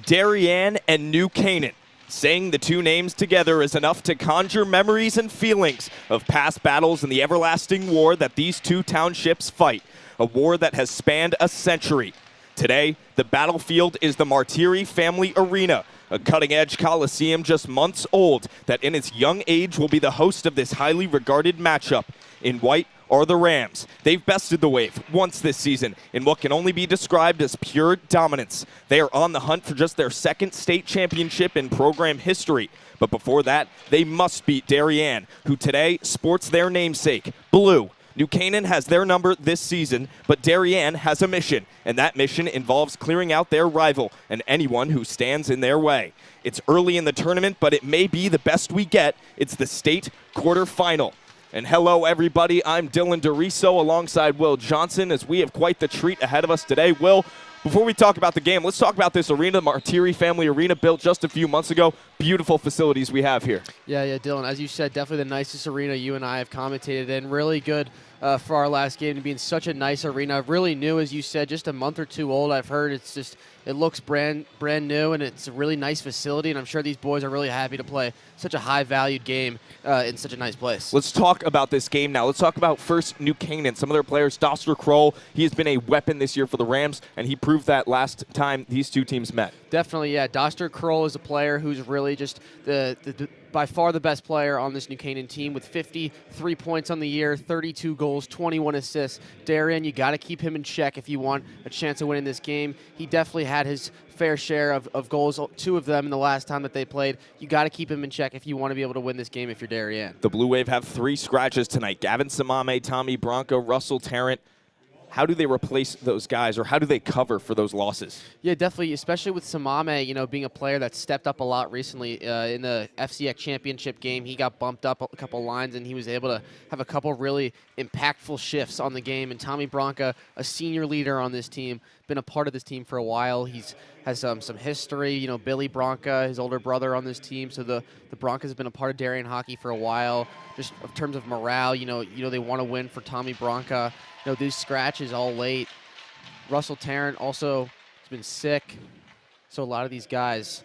Darien and New Canaan. Saying the two names together is enough to conjure memories and feelings of past battles and the everlasting war that these two townships fight, a war that has spanned a century. Today, the battlefield is the Martiri Family Arena, a cutting-edge coliseum just months old that in its young age will be the host of this highly regarded matchup. In white are the Rams. They've bested the Wave once this season in what can only be described as pure dominance. They are on the hunt for just their second state championship in program history. But before that, they must beat Darien, who today sports their namesake, blue. New Canaan has their number this season, but Darien has a mission, and that mission involves clearing out their rival and anyone who stands in their way. It's early in the tournament, but it may be the best we get. It's the state quarterfinal. And hello, everybody. I'm Dylan DeRiso alongside Will Johnson as we have quite the treat ahead of us today. Will, before we talk about the game, let's talk about this arena, the Martiri Family Arena, built just a few months ago. Beautiful facilities we have here. Yeah, Dylan. As you said, definitely the nicest arena you and I have commentated in. Really good for our last game to be in such a nice arena. Really new, as you said, just a month or two old. I've heard it looks brand new, and it's a really nice facility, and I'm sure these boys are really happy to play such a high-valued game in such a nice place. Let's talk about this game now. Let's talk about first New Canaan. Some of their players, Doster Kroll, he has been a weapon this year for the Rams, and he proved that last time these two teams met. Definitely, yeah. Doster Kroll is a player who's really just by far the best player on this New Canaan team with 53 points on the year, 32 goals, 21 assists. Darien, you got to keep him in check if you want a chance of winning this game. He definitely had his fair share of goals, two of them in the last time that they played. You got to keep him in check if you want to be able to win this game if you're Darien. The Blue Wave have 3 scratches tonight. Gavin Samame, Tommy Bronco, Russell Tarrant. How do they replace those guys, or how do they cover for those losses? Yeah, definitely, especially with Samame, being a player that stepped up a lot recently in the FCIAC championship game. He got bumped up a couple lines, and he was able to have a couple really impactful shifts on the game. And Tommy Bronca, a senior leader on this team, been a part of this team for a while. Has some history. Billy Bronca, his older brother, on this team. So the Broncos have been a part of Darien hockey for a while. Just in terms of morale, they want to win for Tommy Bronca. These scratches all late. Russell Tarrant also has been sick. So a lot of these guys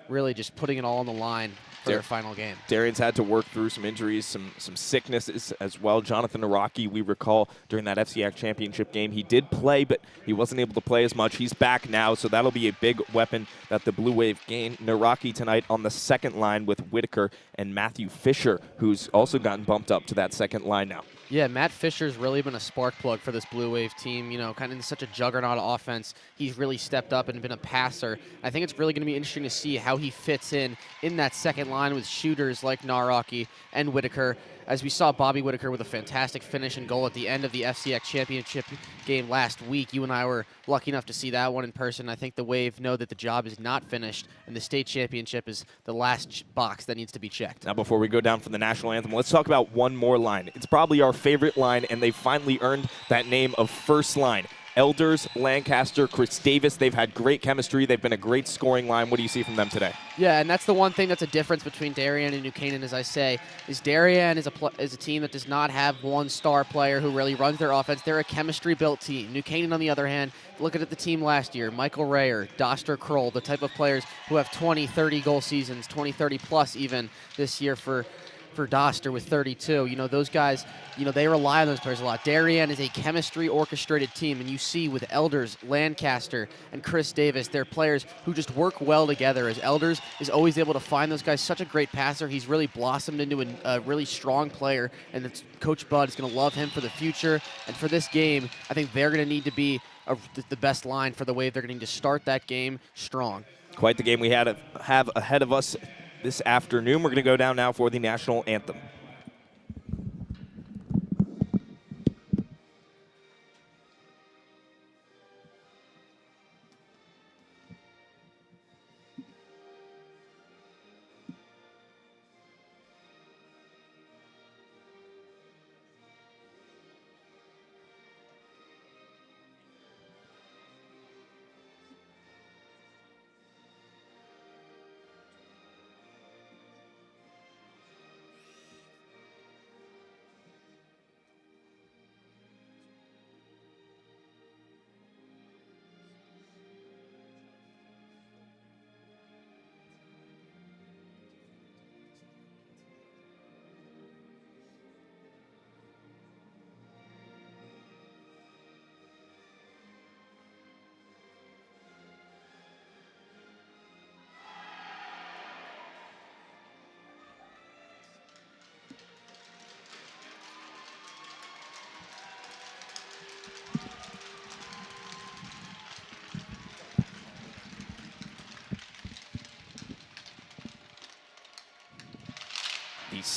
really just putting it all on the line for their final game. Darien's had to work through some injuries, some sicknesses as well. Jonathan Naraki, we recall during that FCIAC championship game, he did play, but he wasn't able to play as much. He's back now, so that'll be a big weapon that the Blue Wave gain. Naraki tonight on the second line with Whitaker and Matthew Fisher, who's also gotten bumped up to that second line now. Yeah, Matt Fisher's really been a spark plug for this Blue Wave team. Kind of in such a juggernaut offense. He's really stepped up and been a passer. I think it's really going to be interesting to see how he fits in that second line with shooters like Naraki and Whitaker. As we saw Bobby Whitaker with a fantastic finish and goal at the end of the FCIAC championship game last week. You and I were lucky enough to see that one in person. I think the Wave know that the job is not finished, and the state championship is the last box that needs to be checked. Now, before we go down for the national anthem, let's talk about one more line. It's probably our favorite line, and they finally earned that name of first line. Elders, Lancaster, Chris Davis, they've had great chemistry. They've been a great scoring line. What do you see from them today? Yeah, and that's the one thing that's a difference between Darien and New Canaan, as I say, is Darien is a team that does not have one star player who really runs their offense. They're a chemistry-built team. New Canaan, on the other hand, look at the team last year. Michael Rayer, Doster Kroll, the type of players who have 20, 30 goal seasons, 20, 30 plus even this year for Doster with 32. Those guys, they rely on those players a lot. Darien is a chemistry-orchestrated team, and you see with Elders, Lancaster, and Chris Davis, they're players who just work well together, as Elders is always able to find those guys. Such a great passer. He's really blossomed into a really strong player, and Coach Bud is going to love him for the future. And for this game, I think they're going to need to be the best line for the Wave. They're going to need to start that game strong. Quite the game we have ahead of us this afternoon. We're going to go down now for the national anthem.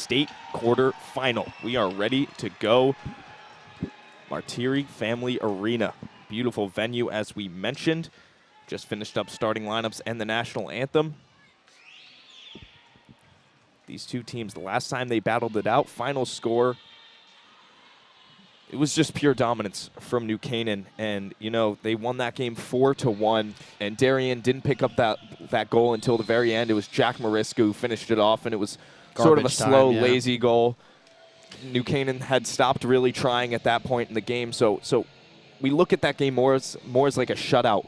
state quarterfinal. We are ready to go. Martiri Family Arena. Beautiful venue, as we mentioned. Just finished up starting lineups and the national anthem. These two teams, the last time they battled it out, final score, it was just pure dominance from New Canaan. And, you know, they won that game 4-1. And Darien didn't pick up that goal until the very end. It was Jack Mariska who finished it off, and it was sort of a slow, lazy goal. New Canaan had stopped really trying at that point in the game. So we look at that game more as like a shutout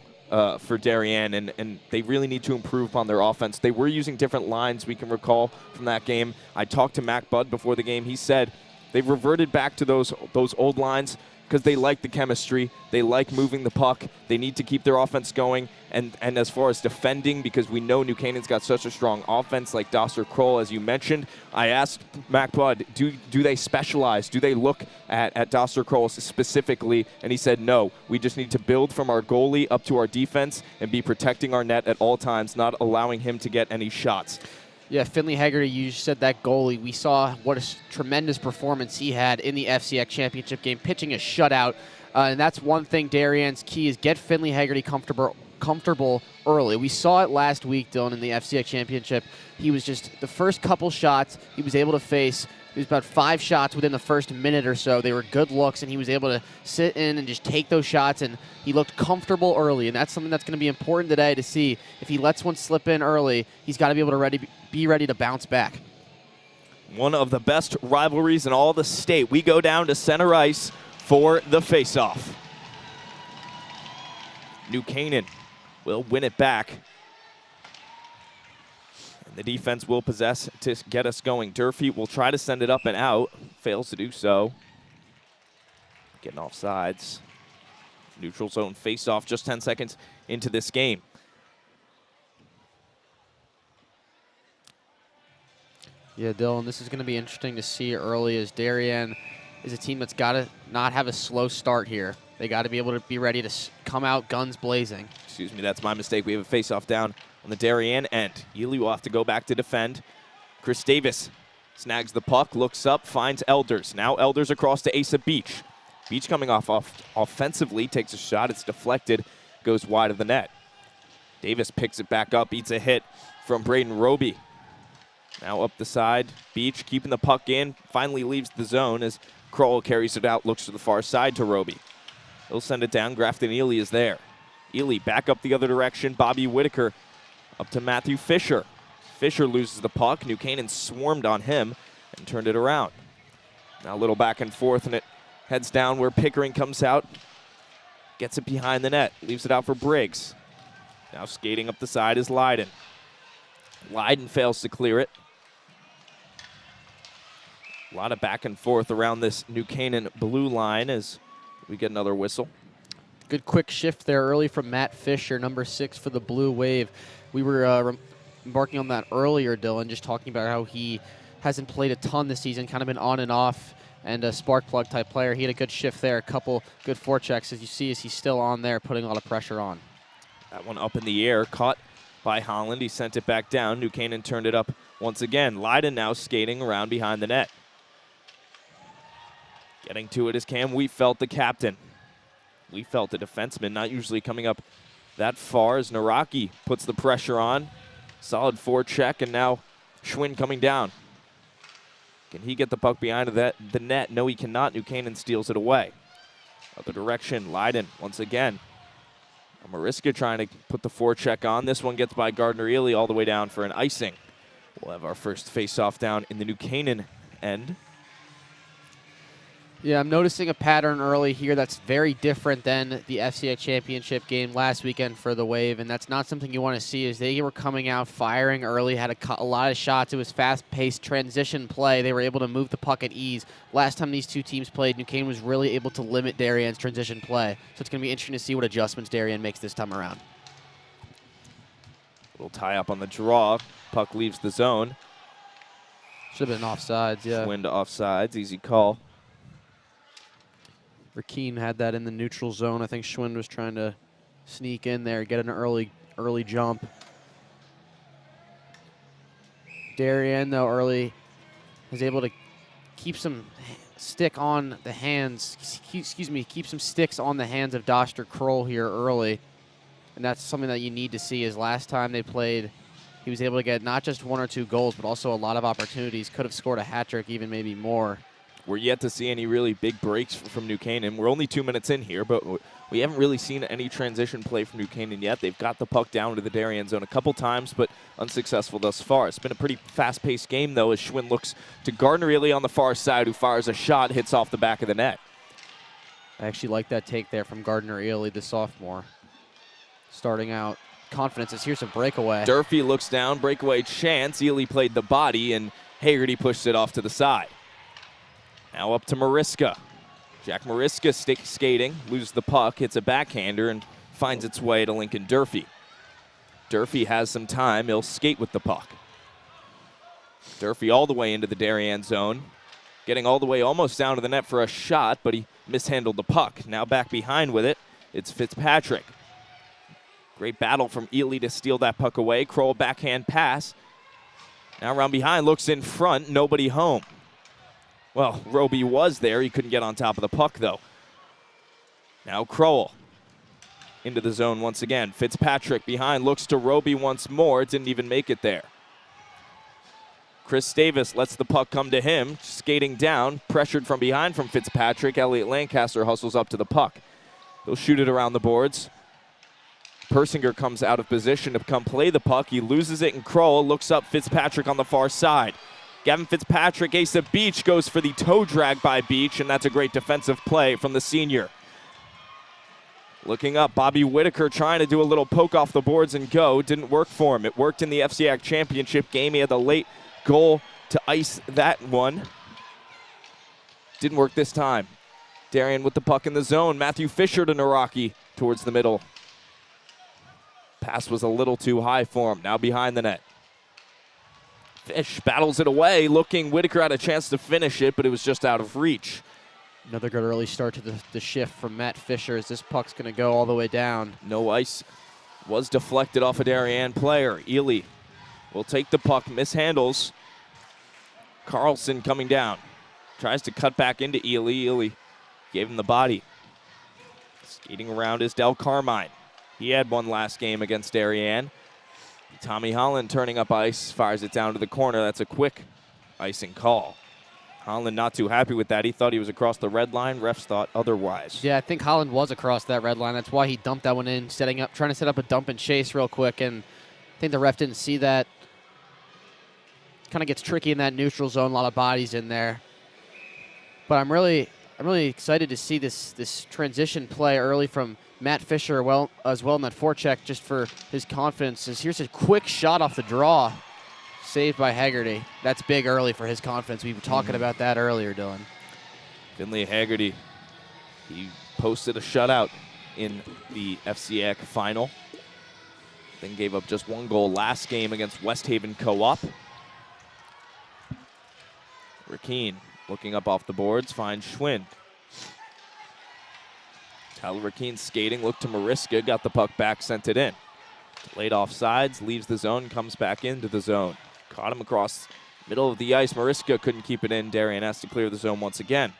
for Darien, and they really need to improve upon their offense. They were using different lines, we can recall, from that game. I talked to Mac Budd before the game. He said they've reverted back to those old lines because they like the chemistry. They like moving the puck. They need to keep their offense going. And as far as defending, because we know New Canaan's got such a strong offense like Dosser Kroll, as you mentioned, I asked Mac Budd, do they specialize? Do they look at Dosser Kroll specifically? And he said, no, we just need to build from our goalie up to our defense and be protecting our net at all times, not allowing him to get any shots. Yeah, Finley Haggerty, you said that goalie. We saw what a tremendous performance he had in the FCX championship game, pitching a shutout. And that's one thing Darien's key is get Finley Haggerty comfortable early. We saw it last week, Dylan, in the FCX championship. He was just the first couple shots he was able to face. It was about 5 shots within the first minute or so. They were good looks, and he was able to sit in and just take those shots, and he looked comfortable early. And that's something that's going to be important today to see. If he lets one slip in early, he's got to be able to be ready to bounce back. One of the best rivalries in all the state. We go down to center ice for the faceoff. New Canaan will win it back. And the defense will possess to get us going. Durfee will try to send it up and out. Fails to do so. Getting off sides. Neutral zone faceoff just 10 seconds into this game. Yeah, Dylan, this is going to be interesting to see early, as Darien is a team that's got to not have a slow start here. They got to be able to be ready to come out guns blazing. Excuse me, that's my mistake. We have a face-off down on the Darien end. Ely will have to go back to defend. Chris Davis snags the puck, looks up, finds Elders. Now Elders across to Asa Beach. Beach coming off offensively, takes a shot. It's deflected, goes wide of the net. Davis picks it back up, eats a hit from Braden Roby. Now up the side, Beach keeping the puck in, finally leaves the zone as Kroll carries it out, looks to the far side to Roby. He'll send it down, Grafton Ely is there. Ely back up the other direction, Bobby Whitaker up to Matthew Fisher. Fisher loses the puck, New Canaan swarmed on him and turned it around. Now a little back and forth, and it heads down where Pickering comes out, gets it behind the net, leaves it out for Briggs. Now skating up the side is Lyden. Lyden fails to clear it. A lot of back and forth around this New Canaan blue line as we get another whistle. Good quick shift there early from Matt Fisher, number 6 for the Blue Wave. We were embarking on that earlier, Dylan, just talking about how he hasn't played a ton this season, kind of been on and off, and a spark plug type player. He had a good shift there, a couple good forechecks, as you see, as he's still on there, putting a lot of pressure on. That one up in the air, caught by Holland. He sent it back down. New Canaan turned it up once again. Lyden now skating around behind the net. Getting to it is Cam Wheatfelt, the captain. Wheatfelt, the defenseman, not usually coming up that far as Naraki puts the pressure on. Solid forecheck, and now Schwinn coming down. Can he get the puck behind the net? No, he cannot. New Canaan steals it away. Other direction, Lyden once again. Mariska trying to put the forecheck on. This one gets by Gardner Ely all the way down for an icing. We'll have our first face-off down in the New Canaan end. Yeah, I'm noticing a pattern early here that's very different than the FCX championship game last weekend for the Wave, and that's not something you want to see. As they were coming out firing early, had a lot of shots. It was fast-paced transition play. They were able to move the puck at ease. Last time these two teams played, New Canaan was really able to limit Darien's transition play. So it's going to be interesting to see what adjustments Darien makes this time around. Little tie-up on the draw. Puck leaves the zone. Should have been offsides, yeah. Schwinn to offsides, easy call. Rakeen had that in the neutral zone. I think Schwinn was trying to sneak in there, get an early jump. Darien, though, early is able to keep some stick on the hands, keep some sticks on the hands of Dr. Kroll here early. And that's something that you need to see, is last time they played, he was able to get not just 1 or 2 goals, but also a lot of opportunities. Could have scored a hat trick, even maybe more. We're yet to see any really big breaks from New Canaan. We're only 2 minutes in here, but we haven't really seen any transition play from New Canaan yet. They've got the puck down to the Darien zone a couple times, but unsuccessful thus far. It's been a pretty fast-paced game, though, as Schwinn looks to Gardner Ely on the far side, who fires a shot, hits off the back of the net. I actually like that take there from Gardner Ely, the sophomore. Starting out, confidence is here's a breakaway. Durfee looks down, breakaway chance. Ely played the body, and Haggerty pushed it off to the side. Now up to Mariska. Jack Mariska skating, loses the puck, hits a backhander, and finds its way to Lincoln Durfee. Durfee has some time. He'll skate with the puck. Durfee all the way into the Darien zone, getting all the way almost down to the net for a shot, but he mishandled the puck. Now back behind with it, it's Fitzpatrick. Great battle from Ely to steal that puck away. Kroll backhand pass. Now around behind, looks in front, nobody home. Well, Roby was there. He couldn't get on top of the puck, though. Now Kroll into the zone once again. Fitzpatrick behind, looks to Roby once more. Didn't even make it there. Chris Davis lets the puck come to him. Skating down, pressured from behind from Fitzpatrick. Elliot Lancaster hustles up to the puck. He'll shoot it around the boards. Persinger comes out of position to come play the puck. He loses it, and Kroll looks up Fitzpatrick on the far side. Gavin Fitzpatrick, Asa Beach, goes for the toe drag by Beach, and that's a great defensive play from the senior. Looking up, Bobby Whitaker trying to do a little poke off the boards and go. Didn't work for him. It worked in the FCIAC championship game. He had the late goal to ice that one. Didn't work this time. Darien with the puck in the zone. Matthew Fisher to Naraki towards the middle. Pass was a little too high for him. Now behind the net. Fish battles it away, looking. Whitaker had a chance to finish it, but it was just out of reach. Another good early start to the shift from Matt Fisher, as this puck's going to go all the way down. No ice. Was deflected off a Darien player. Ely will take the puck, mishandles. Carlson coming down. Tries to cut back into Ely. Ely gave him the body. Skating around is Del Carmine. He had one last game against Darien. Tommy Holland turning up ice, fires it down to the corner. That's a quick icing call. Holland not too happy with that. He thought he was across the red line. Refs thought otherwise. Yeah, I think Holland was across that red line. That's why he dumped that one in, trying to set up a dump and chase real quick, and I think the ref didn't see that. Kind of gets tricky in that neutral zone. A lot of bodies in there. But I'm really excited to see this transition play early from Matt Fisher as well in that forecheck, just for his confidence. Here's a quick shot off the draw, saved by Haggerty. That's big early for his confidence. We were talking about that earlier, Dylan. Finley Haggerty, he posted a shutout in the FCIAC final, then gave up just 1 goal last game against West Haven Co-op. Rakeen looking up off the boards, finds Schwinn. Tyler Rakeen skating, looked to Mariska, got the puck back, sent it in. Delayed off sides, leaves the zone, comes back into the zone. Caught him across middle of the ice. Mariska couldn't keep it in. Darien has to clear the zone once again.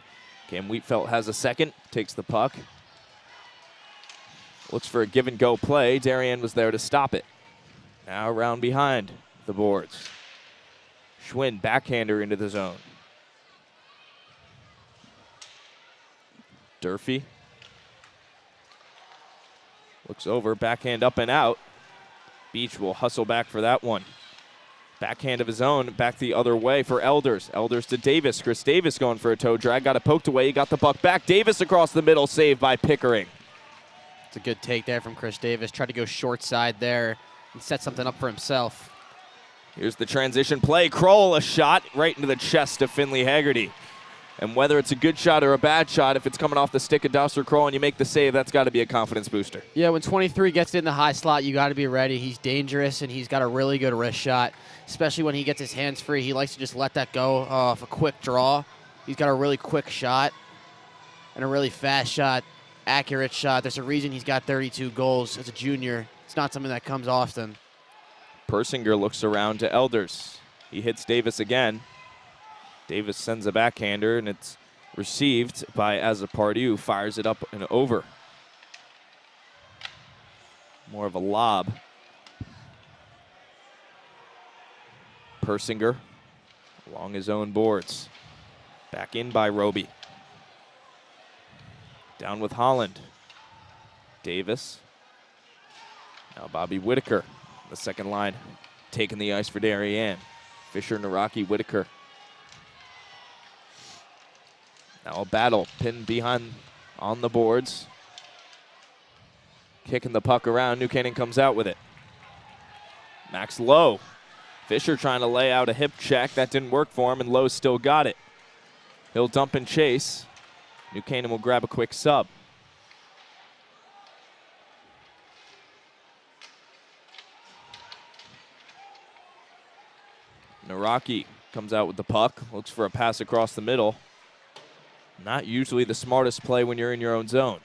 Cam Wheatfeld has a second, takes the puck. Looks for a give-and-go play. Darien was there to stop it. Now around behind the boards. Schwinn, backhander into the zone. Durfee looks over, backhand up and out. Beach will hustle back for that one. Backhand of his own, back the other way for Elders. Elders to Davis. Chris Davis going for a toe drag. Got it poked away. He got the puck back. Davis across the middle, saved by Pickering. It's a good take there from Chris Davis. Tried to go short side there and set something up for himself. Here's the transition play. Kroll, a shot right into the chest of Finley Haggerty. And whether it's a good shot or a bad shot, if it's coming off the stick of Dusser Kroll and you make the save, that's got to be a confidence booster. Yeah, when 23 gets in the high slot, you got to be ready. He's dangerous, and he's got a really good wrist shot, especially when he gets his hands free. He likes to just let that go off a quick draw. He's got a really quick shot and a really fast shot, accurate shot. There's a reason he's got 32 goals as a junior. It's not something that comes often. Persinger looks around to Elders. He hits Davis again. Davis sends a backhander, and it's received by Azzopardi, who fires it up and over. More of a lob. Persinger along his own boards. Back in by Roby. Down with Holland. Davis. Now Bobby Whitaker, the second line, taking the ice for Darien. Fisher, Naraki, Whitaker. Now a battle, pinned behind on the boards. Kicking the puck around, New Canaan comes out with it. Max Lowe. Fisher trying to lay out a hip check, that didn't work for him, and Lowe still got it. He'll dump and chase. New Canaan will grab a quick sub. Naraki comes out with the puck, looks for a pass across the middle. Not usually the smartest play when you're in your own zone.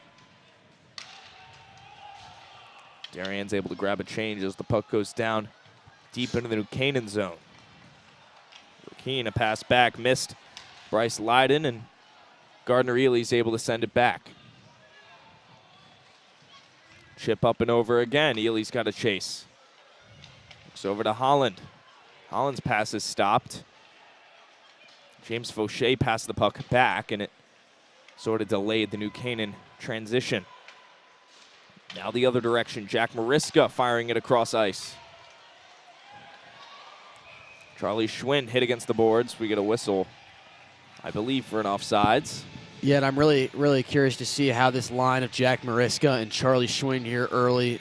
Darien's able to grab a change as the puck goes down deep into the New Canaan zone. Keane, a pass back, missed Bryce Lyden, and Gardner-Ely's able to send it back. Chip up and over again. Ely's got a chase. Looks over to Holland. Holland's pass is stopped. James Fauché passed the puck back, and it sort of delayed the New Canaan transition. Now the other direction. Jack Mariska firing it across ice. Charlie Schwinn hit against the boards. We get a whistle, I believe, for an offsides. Yeah, and I'm really curious to see how this line of Jack Mariska and Charlie Schwinn here early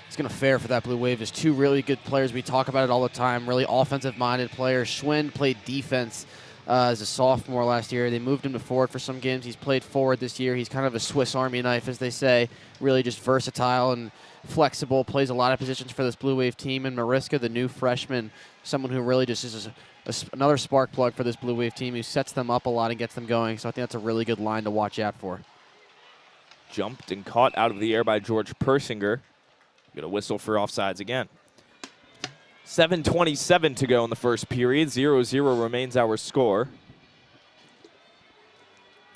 is going to fare for that Blue Wave. There's two really good players. We talk about it all the time, really offensive-minded players. Schwinn played defense as a sophomore last year. They moved him to forward for some games. He's played forward this year. He's kind of a Swiss Army knife, as they say, really just versatile and flexible, plays a lot of positions for this Blue Wave team. And Mariska, the new freshman, someone who really just is another spark plug for this Blue Wave team, who sets them up a lot and gets them going. So I think that's a really good line to watch out for. Jumped and caught out of the air by George Persinger. Get a whistle for offsides again. 7:27 to go in the first period. 0-0 remains our score.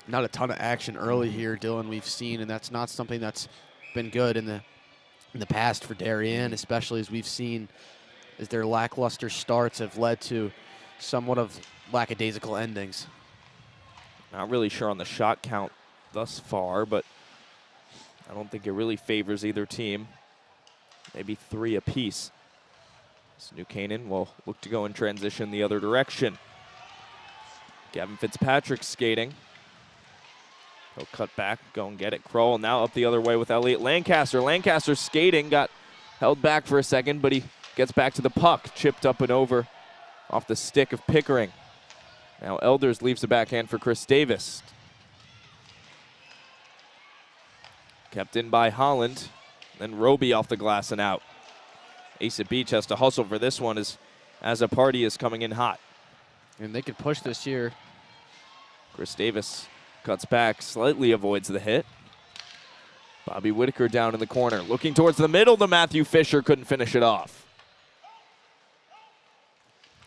Not a ton of action early here, Dylan, we've seen, and that's not something that's been good in the past for Darien, especially as we've seen as their lackluster starts have led to somewhat of lackadaisical endings. Not really sure on the shot count thus far, but I don't think it really favors either team. Maybe 3 apiece. So New Canaan will look to go in transition the other direction. Gavin Fitzpatrick skating. He'll cut back, go and get it. Kroll now up the other way with Elliot Lancaster. Lancaster skating, got held back for a second, but he gets back to the puck. Chipped up and over off the stick of Pickering. Now Elders leaves the backhand for Chris Davis. Kept in by Holland. Then Roby off the glass and out. Asa Beach has to hustle for this one as a party is coming in hot. And they could push this here. Chris Davis cuts back, slightly avoids the hit. Bobby Whitaker down in the corner. Looking towards the middle to Matthew Fisher, couldn't finish it off.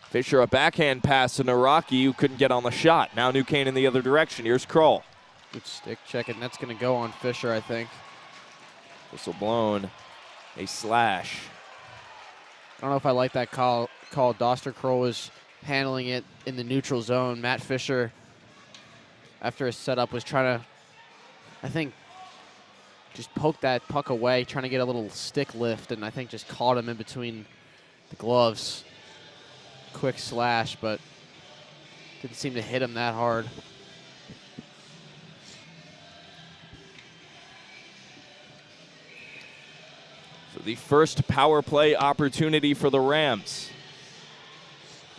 Fisher, a backhand pass to Naraki, who couldn't get on the shot. Now New Canaan the other direction. Here's Kroll. Good stick check, and that's going to go on Fisher, I think. Whistle blown. A slash. I don't know if I like that call. Doster Kroll was handling it in the neutral zone. Matt Fisher, after his setup, was trying to, I think, just poke that puck away, trying to get a little stick lift, and I think just caught him in between the gloves. Quick slash, but didn't seem to hit him that hard. So the first power play opportunity for the Rams.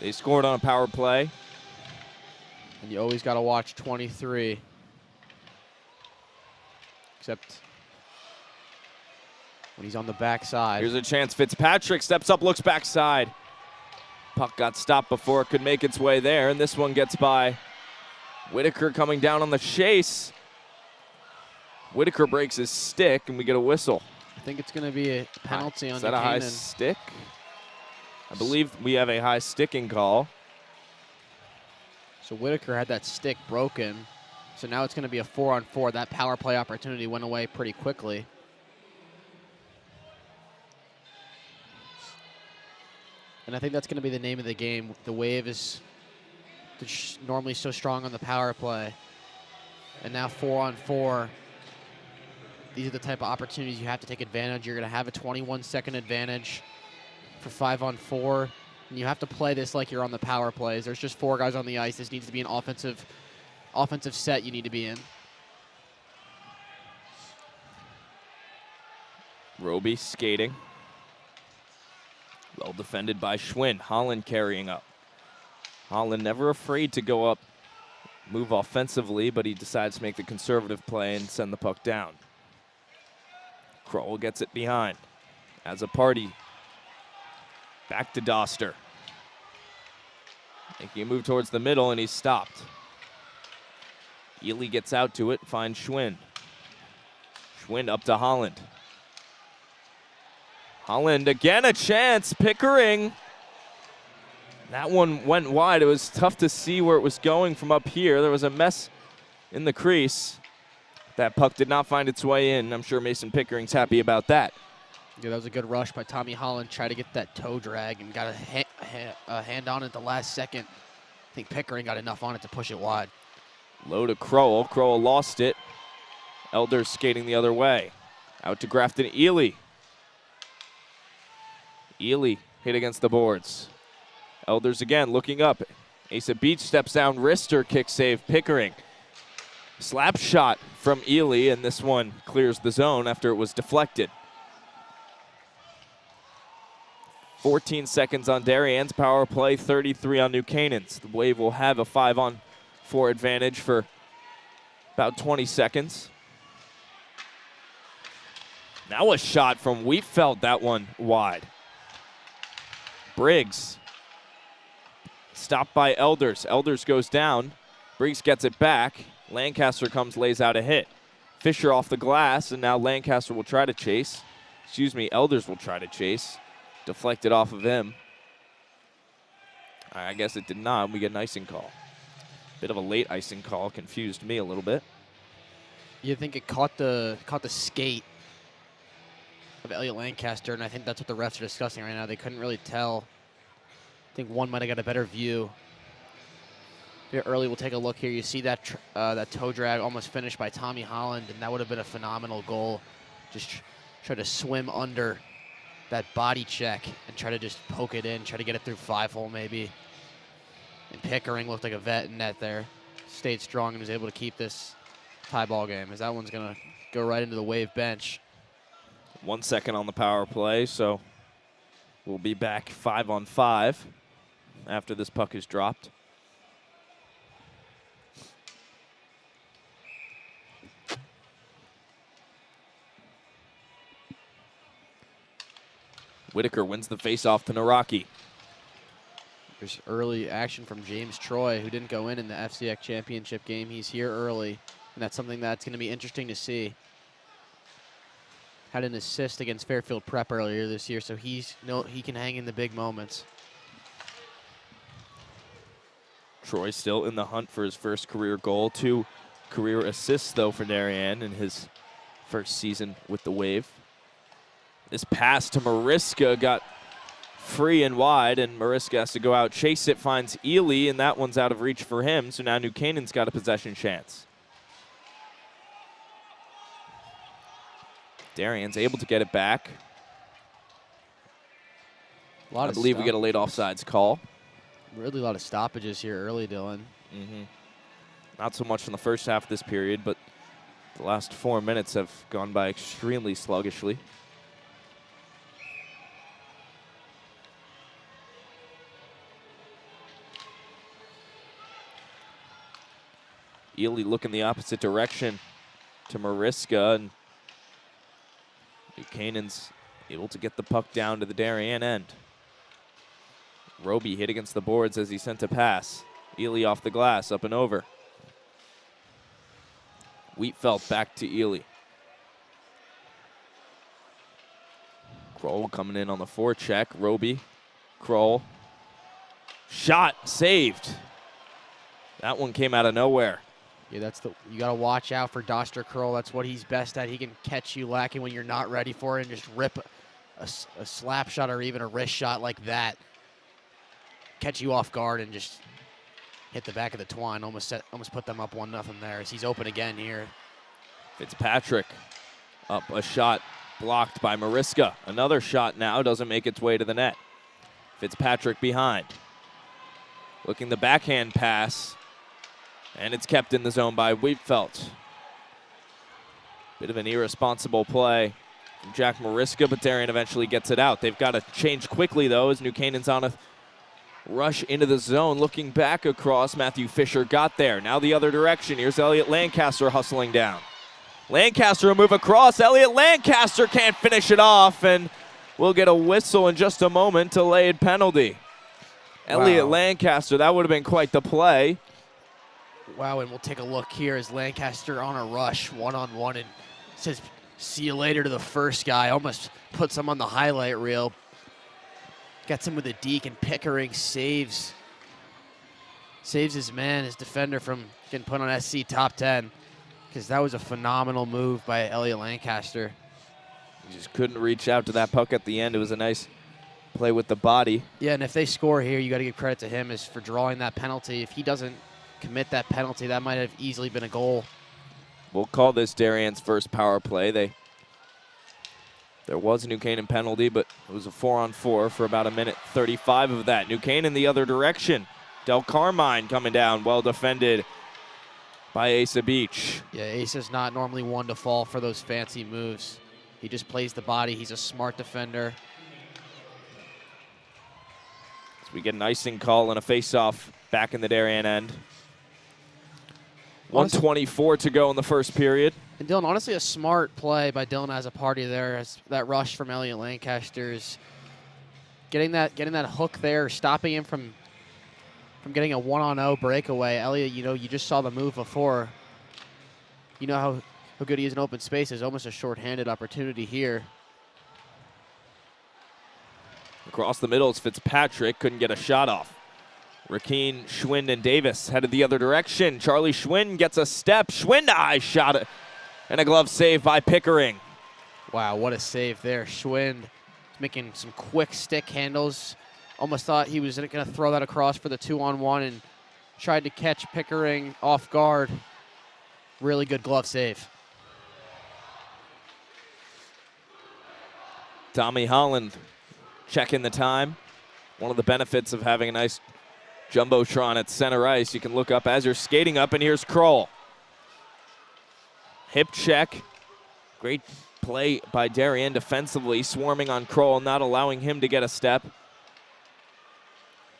They scored on a power play. And you always got to watch 23. Except when he's on the backside. Here's a chance. Fitzpatrick steps up, looks backside. Puck got stopped before it could make its way there, and this one gets by Whitaker coming down on the chase. Whitaker breaks his stick, and we get a whistle. I think it's going to be a penalty on Is that a high stick? I believe we have a high sticking call. So Whitaker had that stick broken. So now it's going to be a 4-on-4. That power play opportunity went away pretty quickly. And I think that's going to be the name of the game. The Wave is normally so strong on the power play. And now 4-on-4. These are the type of opportunities you have to take advantage. You're going to have a 21-second advantage for 5-on-4. And you have to play this like you're on the power plays. There's just 4 guys on the ice. This needs to be an offensive set you need to be in. Roby skating. Well defended by Schwinn. Holland carrying up. Holland never afraid to go up, move offensively, but he decides to make the conservative play and send the puck down. Kroll gets it behind. As a party. Back to Doster. Making a move towards the middle, and he's stopped. Ely gets out to it, finds Schwinn. Schwinn up to Holland. Holland again, a chance. Pickering. That one went wide. It was tough to see where it was going from up here. There was a mess in the crease. That puck did not find its way in. I'm sure Mason Pickering's happy about that. Yeah, that was a good rush by Tommy Holland. Tried to get that toe drag and got a hand on it at the last second. I think Pickering got enough on it to push it wide. Low to Crowell. Crowell lost it. Elders skating the other way. Out to Grafton Ely. Ely hit against the boards. Elders again looking up. Asa Beach steps down. Wrister kick save. Pickering. Slap shot from Ely, and this one clears the zone after it was deflected. 14 seconds on Darien's power play, 33 on New Canaan's. The Wave will have a 5-on-4 advantage for about 20 seconds. Now a shot from Wheatfeld, that one wide. Briggs. Stopped by Elders. Elders goes down. Briggs gets it back. Lancaster comes, lays out a hit. Fisher off the glass, and now Lancaster will try to chase. Elders will try to chase. Deflected off of him. I guess it did not. We get an icing call. Bit of a late icing call. Confused me a little bit. You think it caught the skate of Elliot Lancaster, and I think that's what the refs are discussing right now. They couldn't really tell. I think one might have got a better view. Here early, we'll take a look here. You see that that toe drag almost finished by Tommy Holland, and that would have been a phenomenal goal. Just try to swim under that body check and try to just poke it in, try to get it through 5-hole maybe. And Pickering looked like a vet in net there. Stayed strong and was able to keep this tie ball game, as that one's going to go right into the Wave bench. 1 second on the power play, so we'll be back 5-on-5 after this puck is dropped. Whitaker wins the faceoff to Naraki. There's early action from James Troy, who didn't go in the FCIAC championship game. He's here early, and that's something that's going to be interesting to see. Had an assist against Fairfield Prep earlier this year, so he can hang in the big moments. Troy still in the hunt for his first career goal. 2 career assists, though, for Darien in his first season with the Wave. This pass to Mariska got free and wide, and Mariska has to go out, chase it, finds Ely, and that one's out of reach for him, so now New Canaan's got a possession chance. Darien's able to get it back. I believe we get a late offsides call. Really a lot of stoppages here early, Dylan. Not so much in the first half of this period, but the last 4 minutes have gone by extremely sluggishly. Ely looking the opposite direction to Mariska, and New Canaan's able to get the puck down to the Darien end. Roby hit against the boards as he sent a pass. Ely off the glass, up and over. Wheatfeld back to Ely. Kroll coming in on the forecheck. Roby, Kroll. Shot saved. That one came out of nowhere. Yeah, you got to watch out for Doster Curl. That's what he's best at. He can catch you lacking when you're not ready for it and just rip a slap shot or even a wrist shot like that. Catch you off guard and just hit the back of the twine. Almost put them up 1-0 there as he's open again here. Fitzpatrick up a shot blocked by Mariska. Another shot now doesn't make its way to the net. Fitzpatrick behind. Looking the backhand pass. And it's kept in the zone by Wheatfelt. Bit of an irresponsible play from Jack Mariska, but Darien eventually gets it out. They've got to change quickly, though, as New Canaan's on a rush into the zone. Looking back across, Matthew Fisher got there. Now the other direction. Here's Elliot Lancaster hustling down. Lancaster will move across. Elliot Lancaster can't finish it off, and we'll get a whistle in just a moment. Delayed penalty. Wow. Elliot Lancaster, that would have been quite the play. Wow, and we'll take a look here as Lancaster on a rush, one-on-one, and says, see you later to the first guy. Almost puts him on the highlight reel. Gets him with a deke, and Pickering saves his man, his defender, from getting put on SC top 10, because that was a phenomenal move by Elliot Lancaster. He just couldn't reach out to that puck at the end. It was a nice play with the body. Yeah, and if they score here, you got to give credit to him as for drawing that penalty. If he doesn't commit that penalty, that might have easily been a goal. We'll call this Darien's first power play. There was a New Canaan penalty, but it was a 4-on-4 for about 1:35 of that. New Canaan the other direction. Del Carmine coming down, well defended by Asa Beach. Yeah, Asa's not normally one to fall for those fancy moves. He just plays the body. He's a smart defender. So we get an icing call and a face-off back in the Darien end. 1:24 to go in the first period. And Dylan, honestly, a smart play by Dylan as a party there. As that rush from Elliot Lancaster's getting that hook there, stopping him from getting a 1-on-0 breakaway. Elliot, you just saw the move before. You know how good he is in open space. Is almost a shorthanded opportunity here. Across the middle is Fitzpatrick. Couldn't get a shot off. Rakeen, Schwind, and Davis headed the other direction. Charlie Schwind gets a step. Schwind, shot it. And a glove save by Pickering. Wow, what a save there. Schwind making some quick stick handles. Almost thought he was going to throw that across for the 2-on-1 and tried to catch Pickering off guard. Really good glove save. Tommy Holland checking the time. One of the benefits of having a nice Jumbotron at center ice, you can look up as you're skating up, and here's Kroll. Hip check. Great play by Darien defensively, swarming on Kroll, not allowing him to get a step.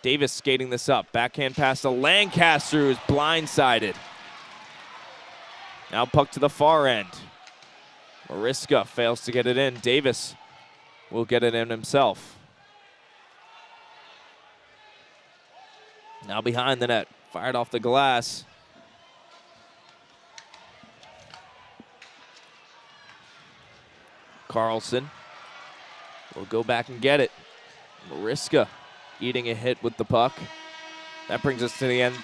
Davis skating this up. Backhand pass to Lancaster, who's blindsided. Now puck to the far end. Mariska fails to get it in. Davis will get it in himself. Now behind the net, fired off the glass. Carlson will go back and get it. Mariska eating a hit with the puck. That brings us to the end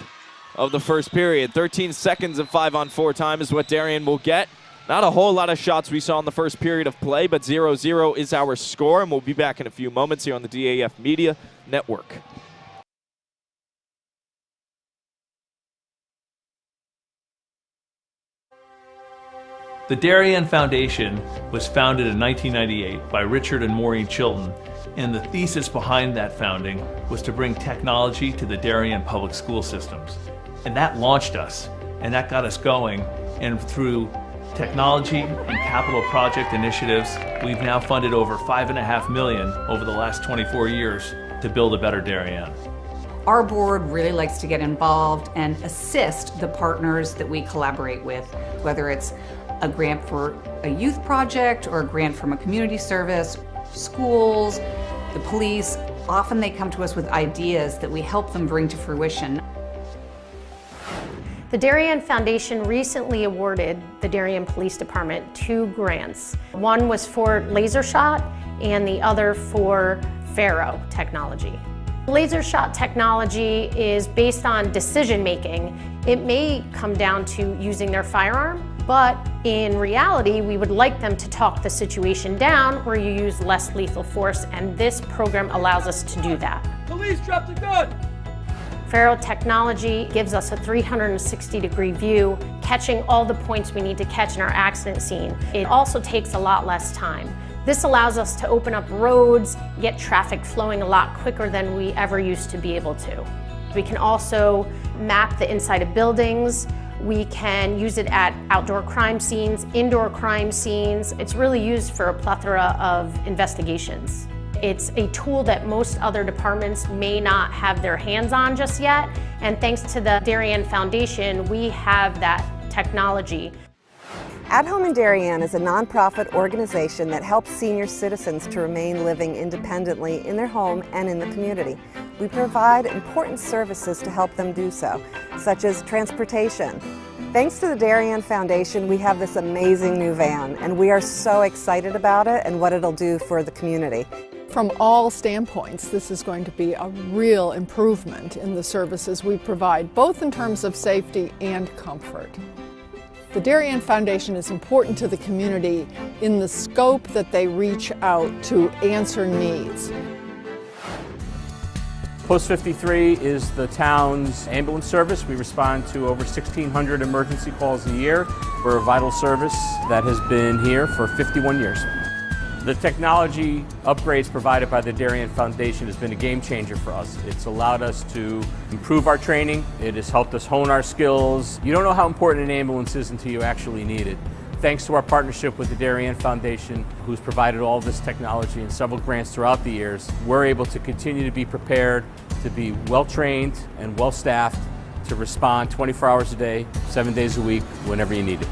of the first period. 13 seconds of 5-on-4 time is what Darien will get. Not a whole lot of shots we saw in the first period of play, but 0-0 is our score, and we'll be back in a few moments here on the DAF Media Network. The Darien Foundation was founded in 1998 by Richard and Maureen Chilton, and the thesis behind that founding was to bring technology to the Darien public school systems. And that launched us, and that got us going, and through technology and capital project initiatives, we've now funded over $5.5 million over the last 24 years to build a better Darien. Our board really likes to get involved and assist the partners that we collaborate with, whether it's a grant for a youth project or a grant from a community service, schools, the police. Often they come to us with ideas that we help them bring to fruition. The Darien Foundation recently awarded the Darien Police Department 2 grants. One was for laser shot and the other for Faro technology. Laser shot technology is based on decision making. It may come down to using their firearm, but in reality, we would like them to talk the situation down where you use less lethal force, and this program allows us to do that. Police, drop the gun! Ferro technology gives us a 360-degree view, catching all the points we need to catch in our accident scene. It also takes a lot less time. This allows us to open up roads, get traffic flowing a lot quicker than we ever used to be able to. We can also map the inside of buildings. We can use it at outdoor crime scenes, indoor crime scenes. It's really used for a plethora of investigations. It's a tool that most other departments may not have their hands on just yet, and thanks to the Darien Foundation, we have that technology. At Home in Darien is a nonprofit organization that helps senior citizens to remain living independently in their home and in the community. We provide important services to help them do so, such as transportation. Thanks to the Darien Foundation, we have this amazing new van, and we are so excited about it and what it'll do for the community. From all standpoints, this is going to be a real improvement in the services we provide, both in terms of safety and comfort. The Darien Foundation is important to the community in the scope that they reach out to answer needs. Post 53 is the town's ambulance service. We respond to over 1,600 emergency calls a year. We're a vital service that has been here for 51 years. The technology upgrades provided by the Darien Foundation has been a game changer for us. It's allowed us to improve our training. It has helped us hone our skills. You don't know how important an ambulance is until you actually need it. Thanks to our partnership with the Darien Foundation, who's provided all this technology and several grants throughout the years, we're able to continue to be prepared, to be well-trained and well-staffed, to respond 24 hours a day, 7 days a week, whenever you need it.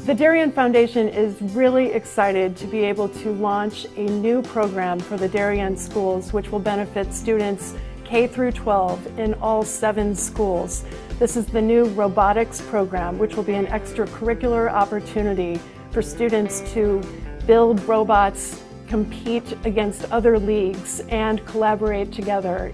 The Darien Foundation is really excited to be able to launch a new program for the Darien schools, which will benefit students K through 12 in all 7 schools. This is the new robotics program, which will be an extracurricular opportunity for students to build robots, compete against other leagues, and collaborate together.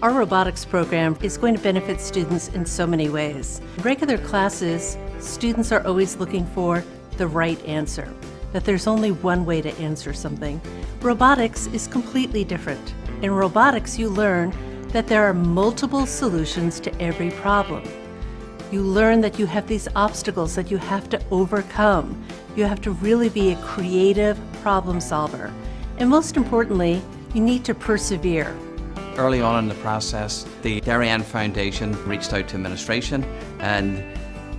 Our robotics program is going to benefit students in so many ways. In regular classes, students are always looking for the right answer, that there's only one way to answer something. Robotics is completely different. In robotics, you learn that there are multiple solutions to every problem. You learn that you have these obstacles that you have to overcome. You have to really be a creative problem solver. And most importantly, you need to persevere. Early on in the process, the Darien Foundation reached out to administration and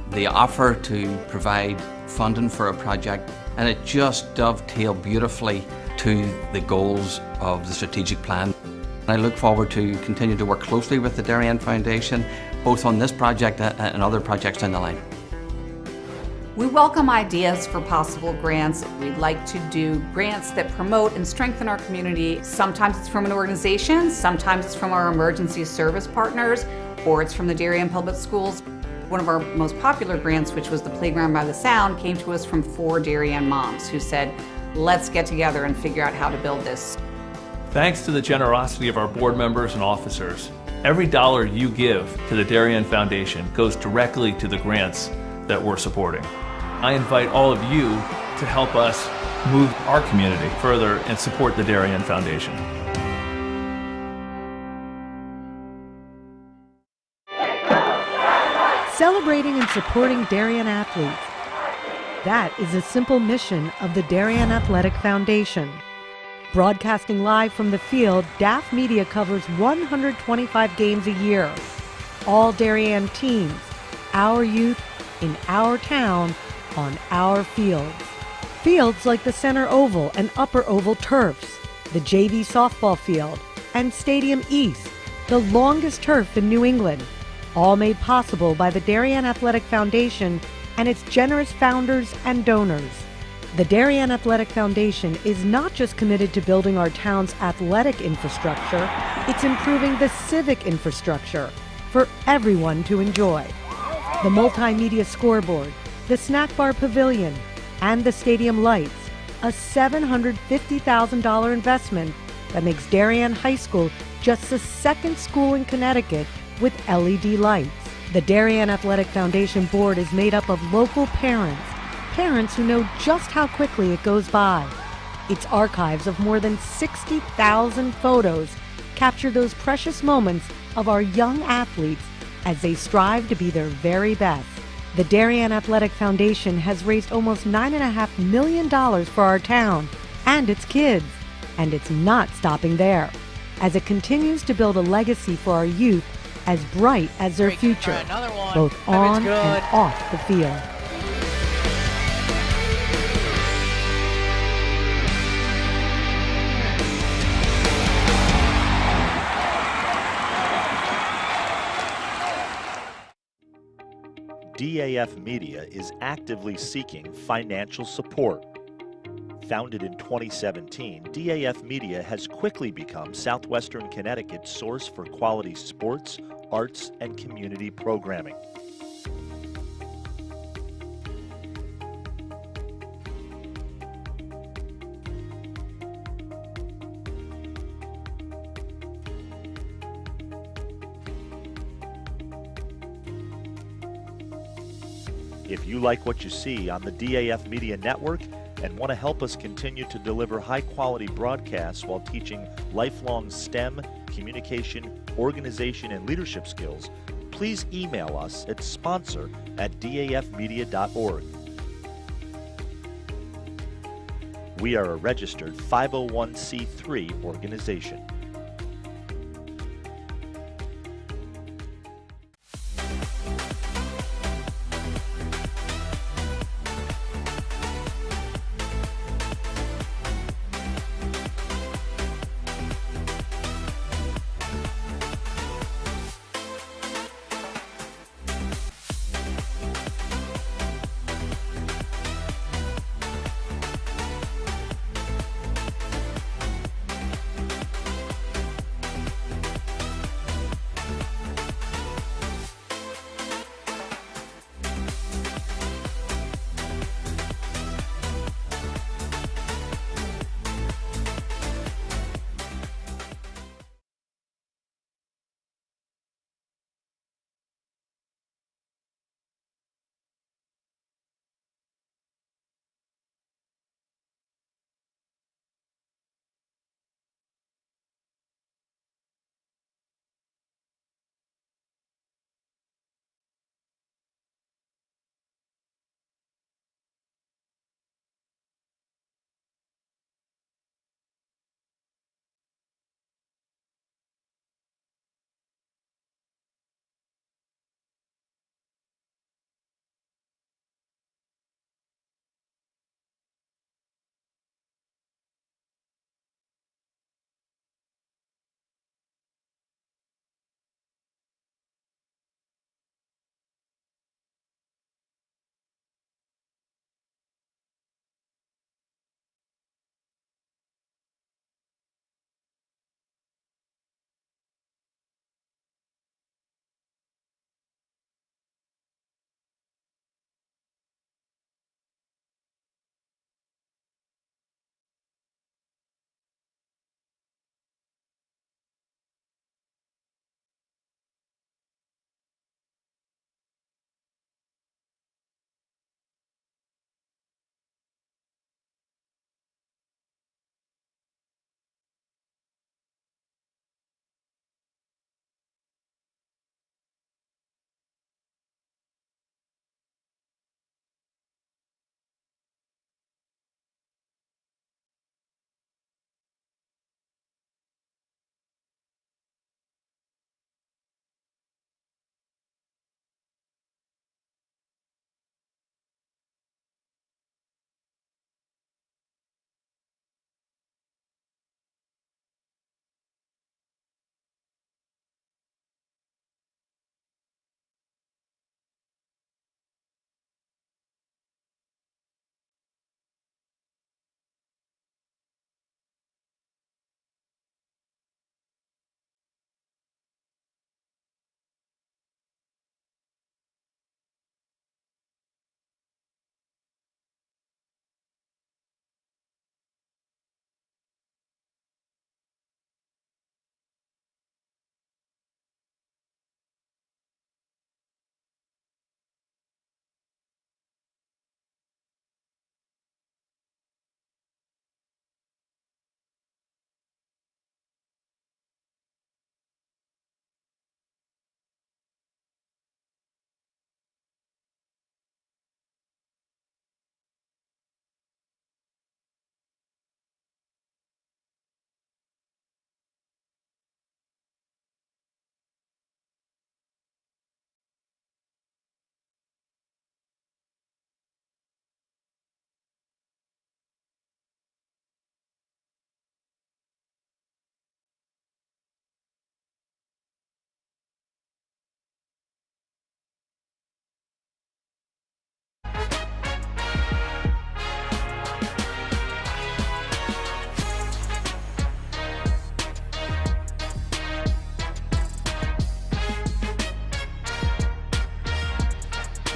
they offered to provide funding for a project, and it just dovetailed beautifully to the goals of the strategic plan. I look forward to continue to work closely with the Darien Foundation, both on this project and other projects down the line. We welcome ideas for possible grants. We'd like to do grants that promote and strengthen our community. Sometimes it's from an organization, sometimes it's from our emergency service partners, or it's from the Darien Public Schools. One of our most popular grants, which was the Playground by the Sound, came to us from 4 Darien moms who said, let's get together and figure out how to build this. Thanks to the generosity of our board members and officers, every dollar you give to the Darien Foundation goes directly to the grants that we're supporting. I invite all of you to help us move our community further and support the Darien Foundation. Celebrating and supporting Darien athletes. That is a simple mission of the Darien Athletic Foundation. Broadcasting live from the field, DAF Media covers 125 games a year. All Darien teams, our youth, in our town, on our fields. Fields like the Center Oval and Upper Oval turfs, the JV softball field, and Stadium East, the longest turf in New England, all made possible by the Darien Athletic Foundation and its generous founders and donors. The Darien Athletic Foundation is not just committed to building our town's athletic infrastructure, it's improving the civic infrastructure for everyone to enjoy. The multimedia scoreboard, the snack bar pavilion, and the stadium lights, a $750,000 investment, that makes Darien High School just the second school in Connecticut with LED lights. The Darien Athletic Foundation Board is made up of local parents who know just how quickly it goes by. Its archives of more than 60,000 photos capture those precious moments of our young athletes as they strive to be their very best. The Darien Athletic Foundation has raised almost $9.5 million for our town and its kids, and it's not stopping there, as it continues to build a legacy for our youth as bright as their future, both on and off the field. DAF Media is actively seeking financial support. Founded in 2017, DAF Media has quickly become Southwestern Connecticut's source for quality sports, arts, and community programming. If you like what you see on the DAF Media Network and want to help us continue to deliver high-quality broadcasts while teaching lifelong STEM, communication, organization, and leadership skills, please email us at sponsor@dafmedia.org. We are a registered 501c3 organization.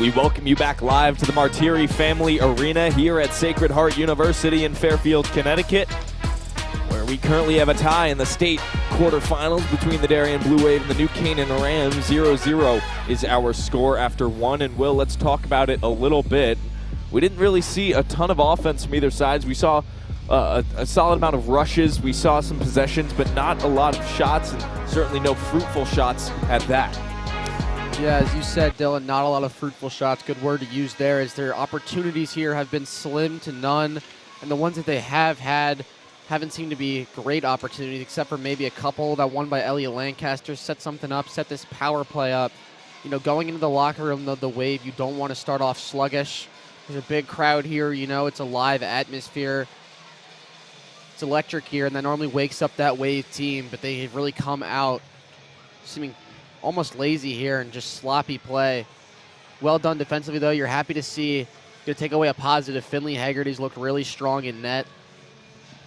We welcome you back live to the Martiri Family Arena here at Sacred Heart University in Fairfield, Connecticut, where we currently have a tie in the state quarterfinals between the Darien Blue Wave and the New Canaan Rams. 0-0 is our score after one. And Will, let's talk about it a little bit. We didn't really see a ton of offense from either side. We saw a solid amount of rushes. We saw some possessions, but not a lot of shots, and certainly no fruitful shots at that. Yeah, as you said, Dylan, not a lot of fruitful shots. Good word to use there, as their opportunities here have been slim to none, and the ones that they have had haven't seemed to be great opportunities, except for maybe a couple. That one by Elliot Lancaster set something up, set this power play up. You know, going into the locker room, the Wave, you don't want to start off sluggish. There's a big crowd here. You know, it's a live atmosphere. It's electric here, and that normally wakes up that Wave team, but they have really come out seeming almost lazy here and just sloppy play. Well done defensively, though. You're happy to see. Going to take away a positive. Finley Haggerty's looked really strong in net.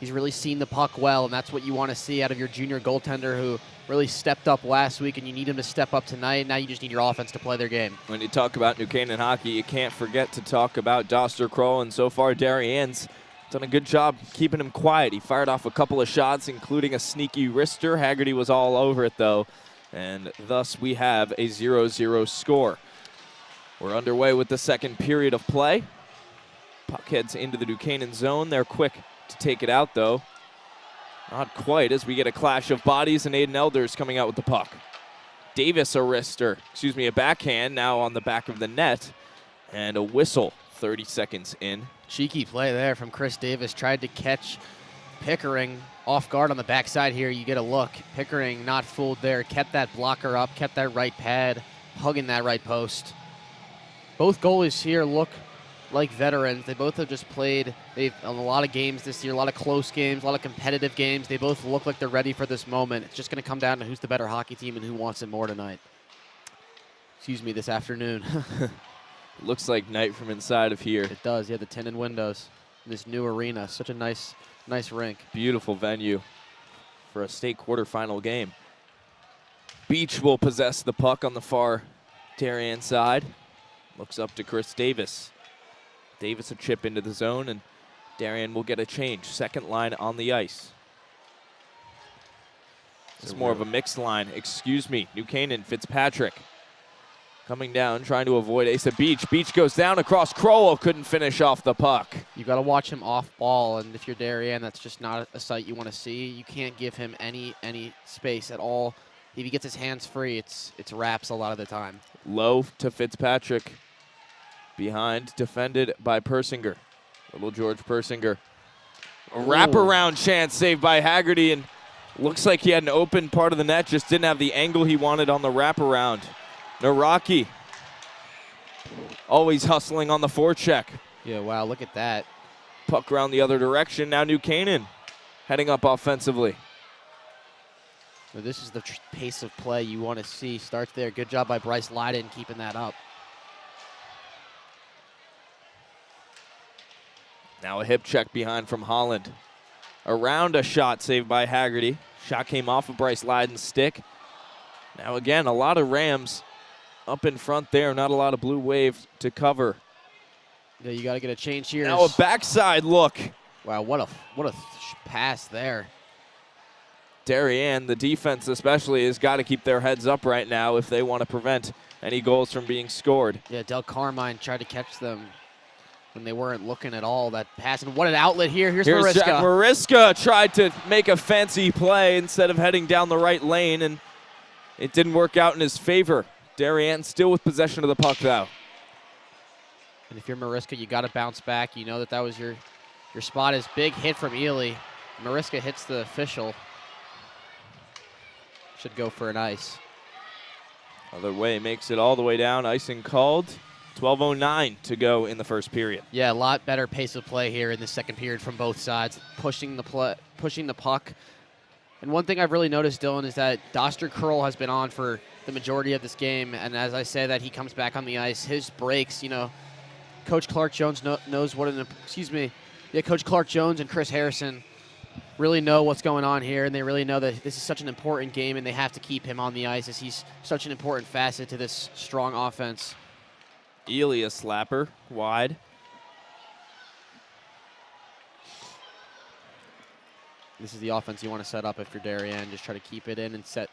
He's really seen the puck well, and that's what you want to see out of your junior goaltender, who really stepped up last week, and you need him to step up tonight. Now you just need your offense to play their game. When you talk about New Canaan hockey, you can't forget to talk about Doster Kroll, and so far Darien's done a good job keeping him quiet. He fired off a couple of shots, including a sneaky wrister. Haggerty was all over it, though, and thus we have a 0-0 score. We're underway with the second period of play. Puck heads into the New Canaan zone. They're quick to take it out, though. Not quite, as we get a clash of bodies, and Aiden Elders coming out with the puck. Davis a wrister, a backhand now on the back of the net, and a whistle 30 seconds in. Cheeky play there from Chris Davis. Tried to catch Pickering off guard on the backside here. You get a look. Pickering not fooled there. Kept that blocker up, kept that right pad, hugging that right post. Both goalies here look like veterans. They both have just played a lot of games this year, a lot of close games, a lot of competitive games. They both look like they're ready for this moment. It's just going to come down to who's the better hockey team and who wants it more tonight. This afternoon. Looks like night from inside of here. It does, yeah, the tinted windows. This new arena, such a nice rink. Beautiful venue for a state quarterfinal game. Beach will possess the puck on the far Darien side. Looks up to Chris Davis. Davis a chip into the zone, and Darien will get a change. Second line on the ice. It's more of a mixed line. New Canaan, Fitzpatrick. Coming down, trying to avoid Asa Beach. Beach goes down across Crowell, couldn't finish off the puck. You got to watch him off ball, and if you're Darien, that's just not a sight you want to see. You can't give him any space at all. If he gets his hands free, it's wraps a lot of the time. Low to Fitzpatrick. Behind, defended by Persinger. Little George Persinger. A wraparound chance saved by Haggerty, and looks like he had an open part of the net, just didn't have the angle he wanted on the wraparound. Naraki always hustling on the forecheck. Yeah, wow, look at that. Puck around the other direction. Now New Canaan heading up offensively. So this is the pace of play you want to see. Starts there. Good job by Bryce Lyden keeping that up. Now a hip check behind from Holland. Around a shot saved by Haggerty. Shot came off of Bryce Lyden's stick. Now again, a lot of Rams up in front there. Not a lot of Blue Wave to cover. Yeah, you got to get a change here. Now a backside look. Wow, what a pass there. Darien, the defense especially, has got to keep their heads up right now if they want to prevent any goals from being scored. Yeah, Del Carmine tried to catch them when they weren't looking at all. That pass, and what an outlet here. Here's Mariska. Jack Mariska tried to make a fancy play instead of heading down the right lane, and it didn't work out in his favor. Darien still with possession of the puck, though. And if you're Mariska, you got to bounce back. You know that was your spot. Is big hit from Ely. Mariska hits the official. Should go for an ice. Other way makes it all the way down. Icing called. 12:09 to go in the first period. Yeah, a lot better pace of play here in the second period from both sides, pushing the puck. And one thing I've really noticed, Dylan, is that Doster Kroll has been on for the majority of this game, and as I say that, he comes back on the ice. His breaks, Coach Clark Jones knows what Coach Clark Jones and Chris Harrison really know what's going on here, and they really know that this is such an important game, and they have to keep him on the ice as he's such an important facet to this strong offense. Ely a slapper, wide. This is the offense you want to set up if you're Darien. Just try to keep it in and set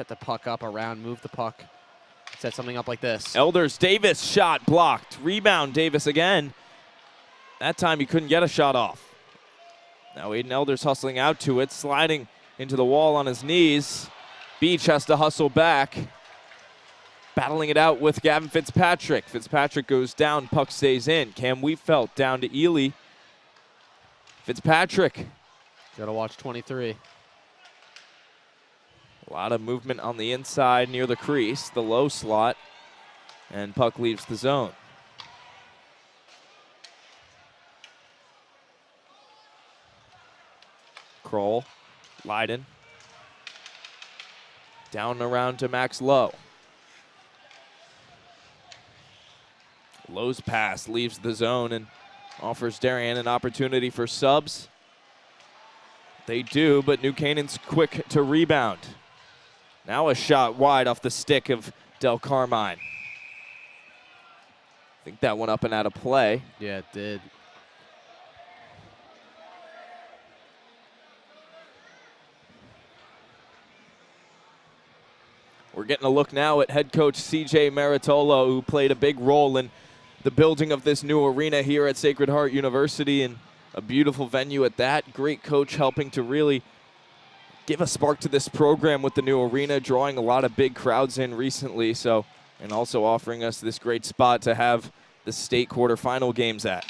the puck up around, move the puck, set something up like this. Elders, Davis, shot blocked. Rebound, Davis again. That time he couldn't get a shot off. Now Aiden Elders hustling out to it, sliding into the wall on his knees. Beach has to hustle back. Battling it out with Gavin Fitzpatrick. Fitzpatrick goes down, puck stays in. Cam Wheatfeld down to Ely. Fitzpatrick. Got to watch 23. A lot of movement on the inside near the crease, the low slot, and puck leaves the zone. Kroll, Lyden. Down around to Max Lowe. Lowe's pass leaves the zone and offers Darien an opportunity for subs. They do, but New Canaan's quick to rebound. Now a shot wide off the stick of Del Carmine. I think that went up and out of play. Yeah, it did. We're getting a look now at head coach CJ Maritolo, who played a big role in the building of this new arena here at Sacred Heart University, and a beautiful venue at that. Great coach helping to really give a spark to this program with the new arena, drawing a lot of big crowds in recently, so, and also offering us this great spot to have the state quarterfinal games at.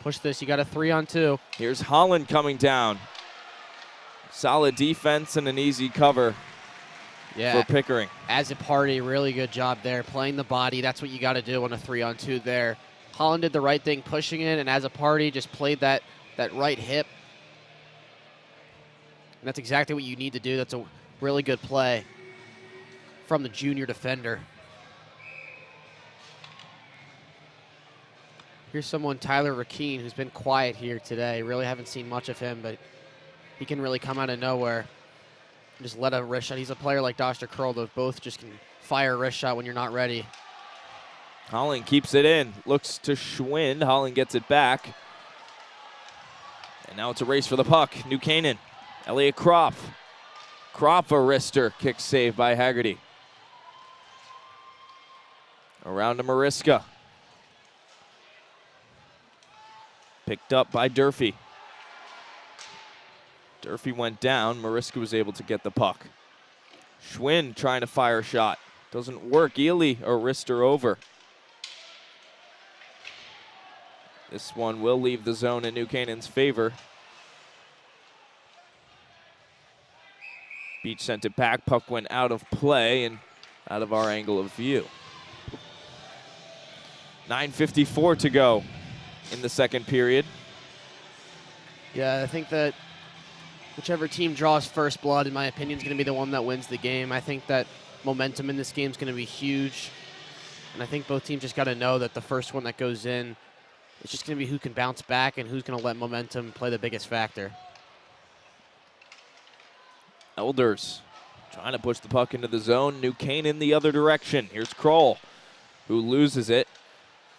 Push this, you got a 3-on-2. Here's Holland coming down. Solid defense and an easy cover for Pickering. As a party, really good job there. Playing the body, that's what you got to do on a 3-on-2 there. Holland did the right thing pushing it, and as a party, just played that right hip. And that's exactly what you need to do. That's a really good play from the junior defender. Here's someone, Tyler Rakeen, who's been quiet here today. Really haven't seen much of him, but he can really come out of nowhere and just let a wrist shot. He's a player like Dr. Curl, that both just can fire a wrist shot when you're not ready. Holland keeps it in, looks to Schwind. Holland gets it back. And now it's a race for the puck. New Canaan, Elliot Kropp. Kropp a wrister, kick save by Haggerty. Around to Mariska. Picked up by Durfee. Durfee went down. Mariska was able to get the puck. Schwind trying to fire a shot. Doesn't work. Ely a wrister over. This one will leave the zone in New Canaan's favor. Beach sent it back. Puck went out of play and out of our angle of view. 9:54 to go in the second period. Yeah, I think that whichever team draws first blood, in my opinion, is going to be the one that wins the game. I think that momentum in this game is going to be huge. And I think both teams just got to know that the first one that goes in, it's just going to be who can bounce back and who's going to let momentum play the biggest factor. Elders trying to push the puck into the zone. New Canaan the other direction. Here's Kroll, who loses it.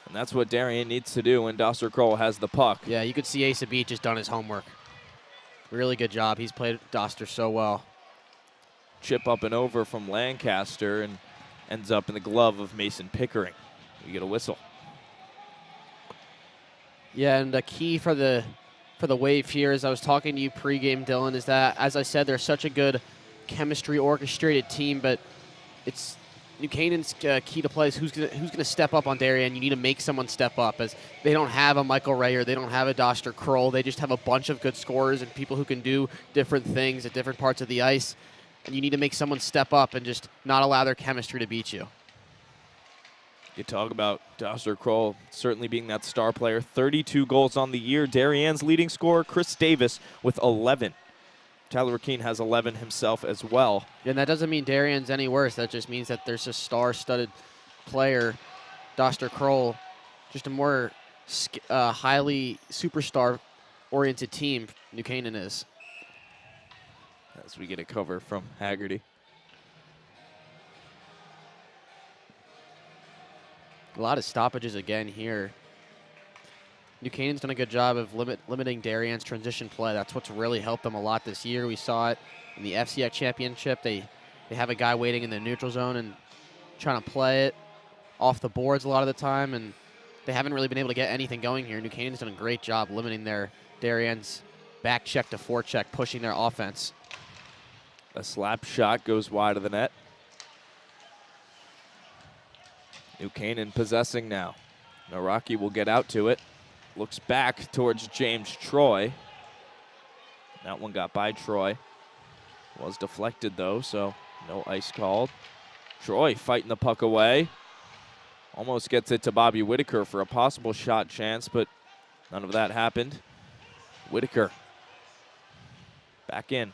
And that's what Darien needs to do when Doster Kroll has the puck. Yeah, you could see Asa Beach has done his homework. Really good job. He's played Doster so well. Chip up and over from Lancaster and ends up in the glove of Mason Pickering. You get a whistle. Yeah, and the key for the Wave here, as I was talking to you pregame, Dylan, is that, as I said, they're such a good chemistry orchestrated team, but it's New Canaan's key to play is who's gonna step up on Darien. You need to make someone step up, as they don't have a Michael Rayer, they don't have a Doster Kroll. They just have a bunch of good scorers and people who can do different things at different parts of the ice. And you need to make someone step up and just not allow their chemistry to beat you. You talk about Doster Kroll certainly being that star player. 32 goals on the year. Darien's leading scorer, Chris Davis, with 11. Tyler Rakeen has 11 himself as well. And that doesn't mean Darien's any worse. That just means that there's a star-studded player, Doster Kroll, just a more highly superstar-oriented team New Canaan is. As we get a cover from Haggerty. A lot of stoppages again here. New Canaan's done a good job of limiting Darien's transition play. That's what's really helped them a lot this year. We saw it in the FCIAC championship. They have a guy waiting in the neutral zone and trying to play it off the boards a lot of the time, and they haven't really been able to get anything going here. New Canaan's done a great job limiting their Darien's back check to forecheck, pushing their offense. A slap shot goes wide of the net. New Canaan possessing now. Naraki will get out to it. Looks back towards James Troy. That one got by Troy. Was deflected though, so no ice called. Troy fighting the puck away. Almost gets it to Bobby Whitaker for a possible shot chance, but none of that happened. Whitaker back in.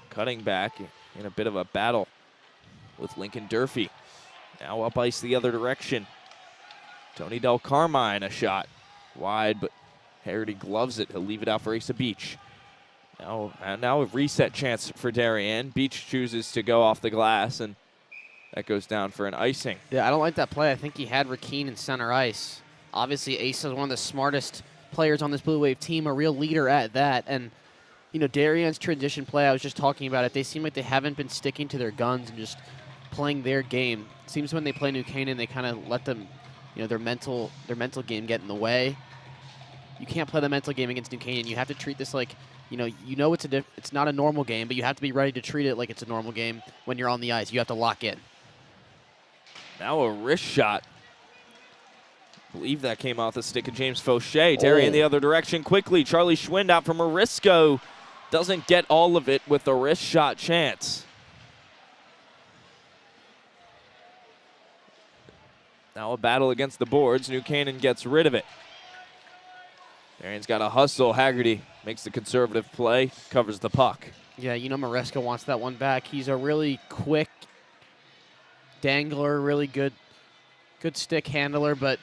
Cutting back in a bit of a battle with Lincoln Durfee. Now up ice the other direction. Tony Del Carmine, a shot wide, but Harity gloves it. He'll leave it out for Asa Beach. Now a reset chance for Darien. Beach chooses to go off the glass, and that goes down for an icing. Yeah, I don't like that play. I think he had Rakeen in center ice. Obviously, Asa is one of the smartest players on this Blue Wave team, a real leader at that. And, you know, Darien's transition play, I was just talking about it. They seem like they haven't been sticking to their guns and just playing their game. It seems when they play New Canaan, they kind of let them, you know, their mental game get in the way. You can't play the mental game against New Canaan. You have to treat this like, you know it's not a normal game, but you have to be ready to treat it like it's a normal game when you're on the ice. You have to lock in. Now a wrist shot. I believe that came off the stick of James Fauché. Darien the other direction quickly. Charlie Schwind out from Morisco. Doesn't get all of it with the wrist shot chance. Now a battle against the boards. New Canaan gets rid of it. Darien's got a hustle. Haggerty makes the conservative play, covers the puck. Yeah, you know Morisco wants that one back. He's a really quick dangler, really good stick handler, but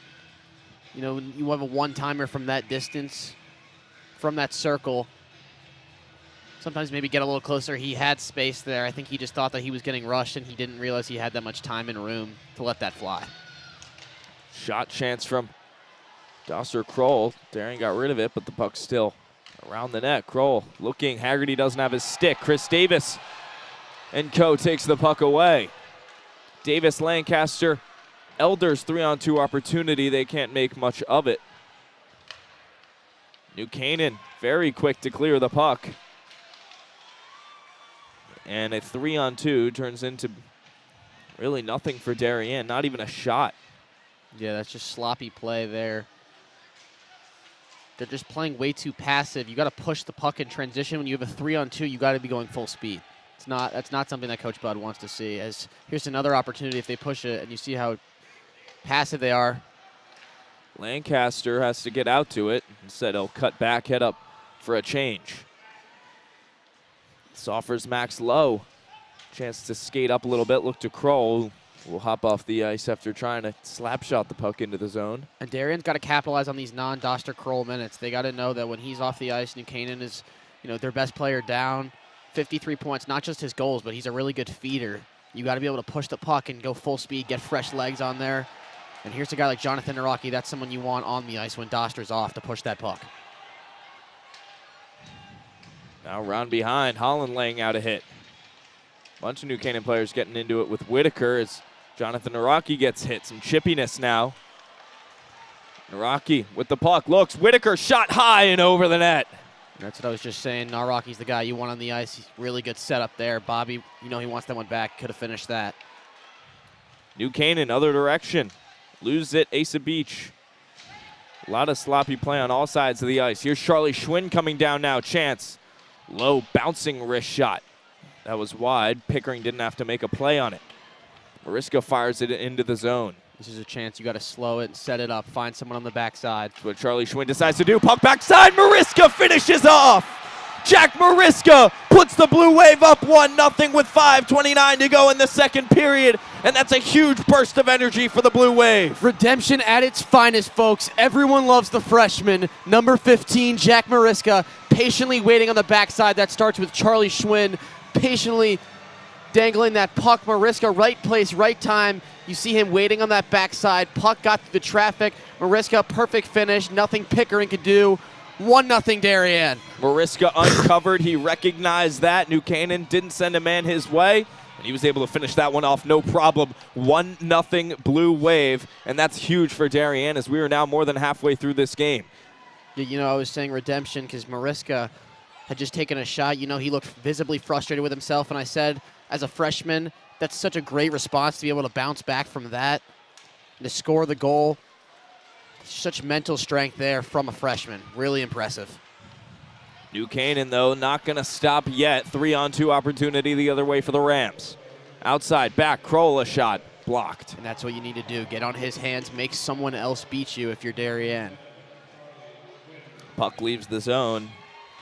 you know, you have a one-timer from that distance, from that circle. Sometimes maybe get a little closer. He had space there. I think he just thought that he was getting rushed, and he didn't realize he had that much time and room to let that fly. Shot chance from Dosser Kroll. Darien got rid of it, but the puck's still around the net. Kroll looking. Haggerty doesn't have his stick. Chris Davis and co takes the puck away. Davis, Lancaster, Elders 3-on-2 opportunity. They can't make much of it. New Canaan very quick to clear the puck. And a 3-on-2 turns into really nothing for Darien, not even a shot. Yeah, that's just sloppy play there. They're just playing way too passive. You got to push the puck in transition. When you have a 3-on-2, you got to be going full speed. That's not something that Coach Bud wants to see. As here's another opportunity if they push it, and you see how passive they are. Lancaster has to get out to it. Instead, he'll cut back, head up for a change. This offers Max Lowe chance to skate up a little bit. Look to Kroll. Will hop off the ice after trying to slap shot the puck into the zone. And Darien's got to capitalize on these non-Doster Kroll minutes. They got to know that when he's off the ice, New Canaan is, you know, their best player down. 53 points, not just his goals, but he's a really good feeder. You got to be able to push the puck and go full speed, get fresh legs on there. And here's a guy like Jonathan Naraki. That's someone you want on the ice when Doster's off to push that puck. Now round behind, Holland laying out a hit. Bunch of New Canaan players getting into it with Whitaker as Jonathan Naraki gets hit. Some chippiness now. Naraki with the puck, looks, Whitaker shot high and over the net. That's what I was just saying. Naraki's the guy you want on the ice. He's really good setup there. Bobby, you know he wants that one back. Could have finished that. New Canaan, other direction. Lose it, Asa Beach. A lot of sloppy play on all sides of the ice. Here's Charlie Schwind coming down now. Chance. Low bouncing wrist shot. That was wide. Pickering didn't have to make a play on it. Morisco fires it into the zone. This is a chance. You got to slow it and set it up. Find someone on the backside. That's what Charlie Schwind decides to do. Puck backside. Morisco finishes off. Jack Morisco puts the Blue Wave up 1-0 with 5:29 to go in the second period. And that's a huge burst of energy for the Blue Wave. Redemption at its finest, folks. Everyone loves the freshman. Number 15, Jack Morisco, patiently waiting on the backside. That starts with Charlie Schwind, patiently dangling that puck. Mariska, right place, right time. You see him waiting on that backside. Puck got through the traffic. Mariska, perfect finish. Nothing Pickering could do. 1-0 Darien. Mariska uncovered. He recognized that. New Canaan didn't send a man his way, and he was able to finish that one off no problem. 1-0 Blue Wave, and that's huge for Darien as we are now more than halfway through this game. You know, I was saying redemption because Mariska had just taken a shot. You know, he looked visibly frustrated with himself, and I said, as a freshman, that's such a great response to be able to bounce back from that and to score the goal. Such mental strength there from a freshman. Really impressive. New Canaan, though, not going to stop yet. 3-on-2 opportunity the other way for the Rams. Outside, back, Kroll, a shot, blocked. And that's what you need to do. Get on his hands, make someone else beat you if you're Darien. Puck leaves the zone.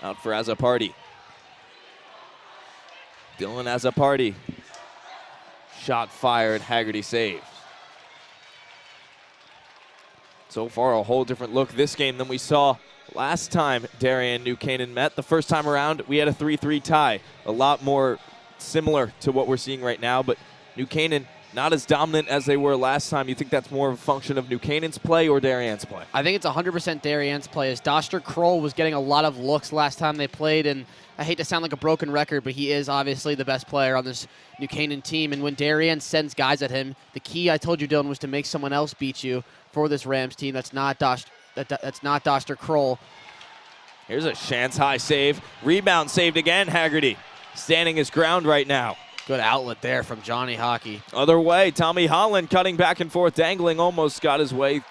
Out for Azzopardi. Dylan Azzopardi. Shot fired, Haggerty saves. So far, a whole different look this game than we saw last time Darien New Canaan met. The first time around, we had a 3-3 tie. A lot more similar to what we're seeing right now, but New Canaan not as dominant as they were last time. You think that's more of a function of New Canaan's play or Darien's play? I think it's 100% Darien's play, as Doster Kroll was getting a lot of looks last time they played, and I hate to sound like a broken record, but he is obviously the best player on this New Canaan team, and when Darien sends guys at him, the key, I told you, Dylan, was to make someone else beat you for this Rams team. That's not Doster Kroll. Here's a chance, high save. Rebound saved again, Haggerty. Standing his ground right now. Good outlet there from Johnny Hockey. Other way, Tommy Holland cutting back and forth, dangling, almost got his way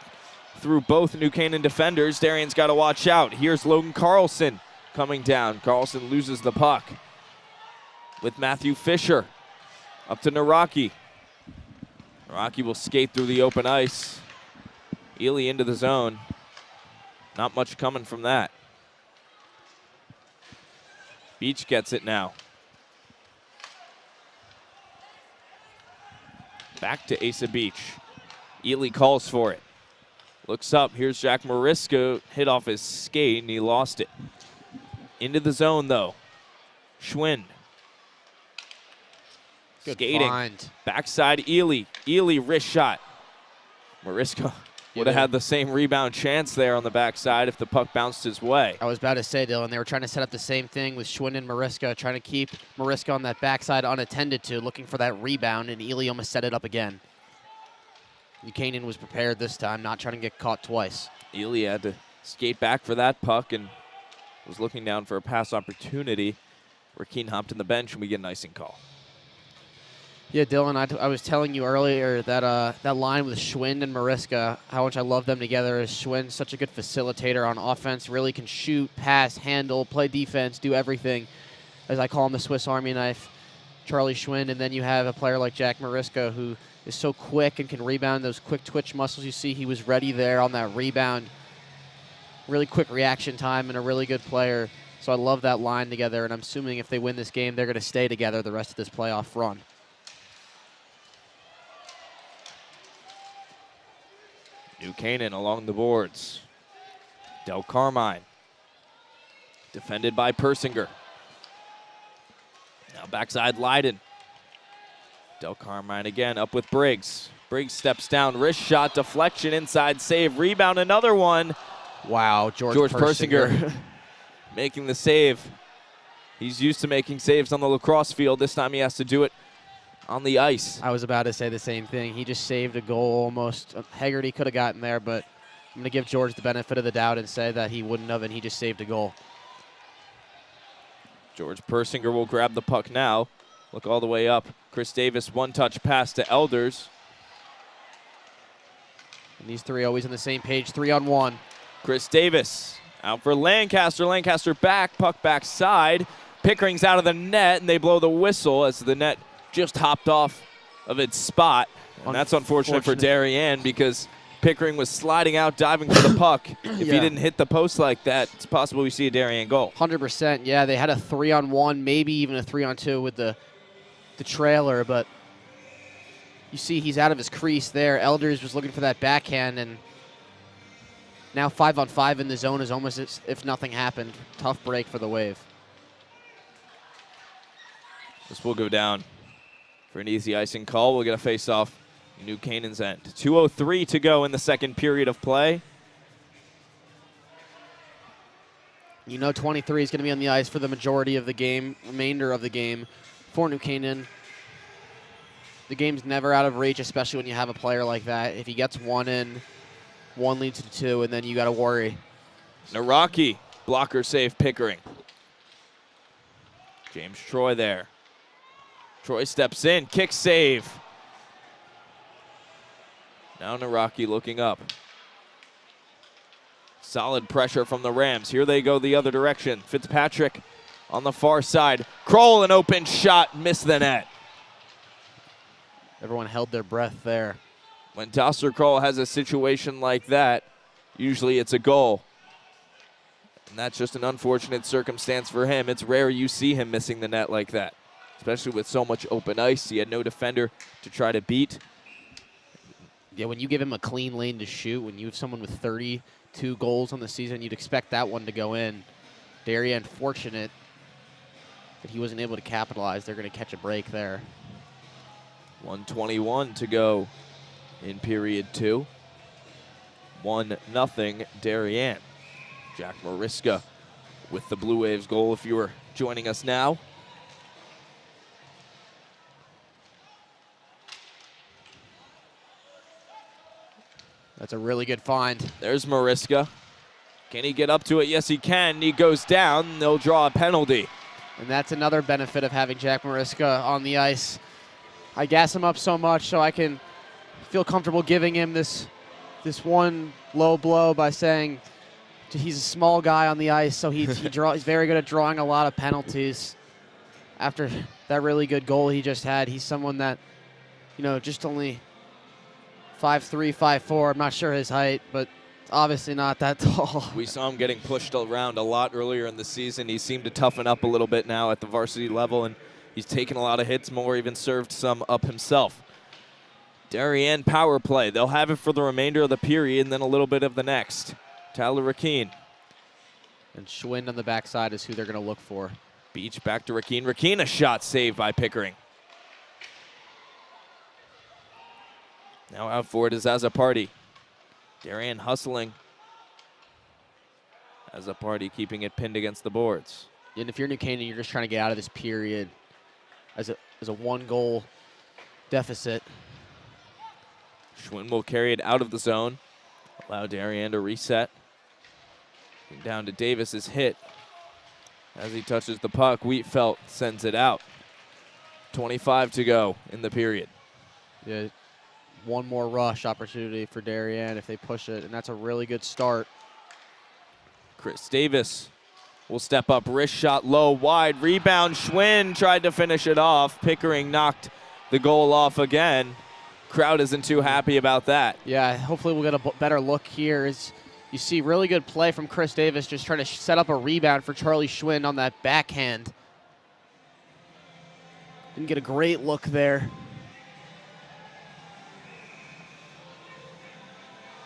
through both New Canaan defenders. Darien's got to watch out. Here's Logan Carlson coming down. Carlson loses the puck with Matthew Fisher. Up to Naraki. Naraki will skate through the open ice. Ely into the zone. Not much coming from that. Beach gets it now. Back to Asa Beach. Ely calls for it. Looks up. Here's Jack Mariska. Hit off his skate, and he lost it. Into the zone, though. Schwind. Good skating. find. Backside, Ely. Ely, wrist shot. Mariska would have had the same rebound chance there on the backside if the puck bounced his way. I was about to say, Dylan, they were trying to set up the same thing with Schwind and Mariska, trying to keep Mariska on that backside unattended to, looking for that rebound, and Ely almost set it up again. Buchanan was prepared this time, not trying to get caught twice. Ely had to skate back for that puck and was looking down for a pass opportunity. Rakeen hopped in the bench, and we get an icing call. Yeah, Dylan, I was telling you earlier that that line with Schwind and Mariska, how much I love them together. Schwind's such a good facilitator on offense, really can shoot, pass, handle, play defense, do everything. As I call him, the Swiss Army knife, Charlie Schwind. And then you have a player like Jack Mariska, who is so quick and can rebound. Those quick twitch muscles you see, he was ready there on that rebound. Really quick reaction time and a really good player. So I love that line together, and I'm assuming if they win this game, they're going to stay together the rest of this playoff run. New Canaan along the boards. Del Carmine. Defended by Persinger. Now backside Lyden. Del Carmine again up with Briggs. Briggs steps down, wrist shot, deflection, inside save, rebound, another one. Wow, George Persinger making the save. He's used to making saves on the lacrosse field. This time he has to do it on the ice. I was about to say the same thing. He just saved a goal almost. Haggerty could have gotten there, but I'm going to give George the benefit of the doubt and say that he wouldn't have, and he just saved a goal. George Persinger will grab the puck now. Look all the way up. Chris Davis, one-touch pass to Elders. And these three always on the same page, 3-on-1. Chris Davis out for Lancaster. Lancaster back, puck backside. Pickering's out of the net, and they blow the whistle as the net just hopped off of its spot. And that's unfortunate for Darien because Pickering was sliding out, diving for the puck. If he didn't hit the post like that, it's possible we see a Darien goal. 100%, yeah. They had a 3-on-1, maybe even a 3-on-2 with the trailer, but you see he's out of his crease there. Elders was looking for that backhand, and now 5-on-5 in the zone is almost as if nothing happened. Tough break for the Wave. This will go down For an easy icing call, we'll get a face-off New Canaan's end. 2:03 to go in the second period of play. You know 23 is going to be on the ice for the majority of the game, remainder of the game for New Canaan. The game's never out of reach, especially when you have a player like that. If he gets one in, one leads to two, and then you got to worry. Naraki, blocker save Pickering. James Troy there. Troy steps in, kick save. Now Naraki looking up. Solid pressure from the Rams. Here they go the other direction. Fitzpatrick on the far side. Kroll, an open shot, missed the net. Everyone held their breath there. When Doster Kroll has a situation like that, usually it's a goal. And that's just an unfortunate circumstance for him. It's rare you see him missing the net like that, especially with so much open ice. He had no defender to try to beat. Yeah, when you give him a clean lane to shoot, when you have someone with 32 goals on the season, you'd expect that one to go in. Darien fortunate that he wasn't able to capitalize. They're going to catch a break there. 1:21 to go in period 2. 1-0 Darien. Jack Mariska with the Blue Waves goal if you were joining us now. That's a really good find. There's Mariska. Can he get up to it? Yes, he can. He goes down. They'll draw a penalty. And that's another benefit of having Jack Mariska on the ice. I gas him up so much so I can feel comfortable giving him this one low blow by saying he's a small guy on the ice, so he's very good at drawing a lot of penalties. After that really good goal he just had, he's someone that, you know, just only 5'3", 5'4". I'm not sure his height, but obviously not that tall. We saw him getting pushed around a lot earlier in the season. He seemed to toughen up a little bit now at the varsity level, and he's taken a lot of hits, more even served some up himself. Darien power play. They'll have it for the remainder of the period and then a little bit of the next. Tyler Rakeen. And Schwind on the backside is who they're going to look for. Beach back to Rakeen. Rakeen, a shot saved by Pickering. Now out for it is Azaparty. Darien hustling. Azaparty keeping it pinned against the boards. And if you're New Canaan, you're just trying to get out of this period as a one-goal deficit. Schwinn will carry it out of the zone. Allow Darien to reset. Down to Davis's hit. As he touches the puck, Wheatfeld sends it out. 25 to go in the period. Yeah, one more rush opportunity for Darien if they push it, and that's a really good start. Chris Davis will step up, wrist shot low, wide, rebound. Schwinn tried to finish it off. Pickering knocked the goal off again. Crowd isn't too happy about that. Yeah, hopefully we'll get a better look here. You see really good play from Chris Davis, just trying to set up a rebound for Charlie Schwinn on that backhand. Didn't get a great look there.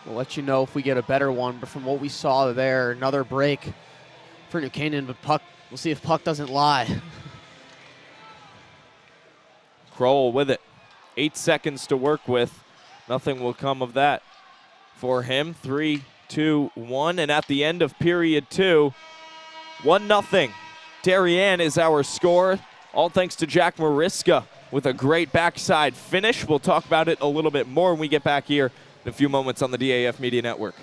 We'll let you know if we get a better one, but from what we saw there, another break for New Canaan, but puck, we'll see if puck doesn't lie. Kroll with it. 8 seconds to work with. Nothing will come of that for him. 3, 2, 1, and at the end of period 2, 1-0. Darien is our score, all thanks to Jack Mariska with a great backside finish. We'll talk about it a little bit more when we get back here in a few moments on the DAF Media Network.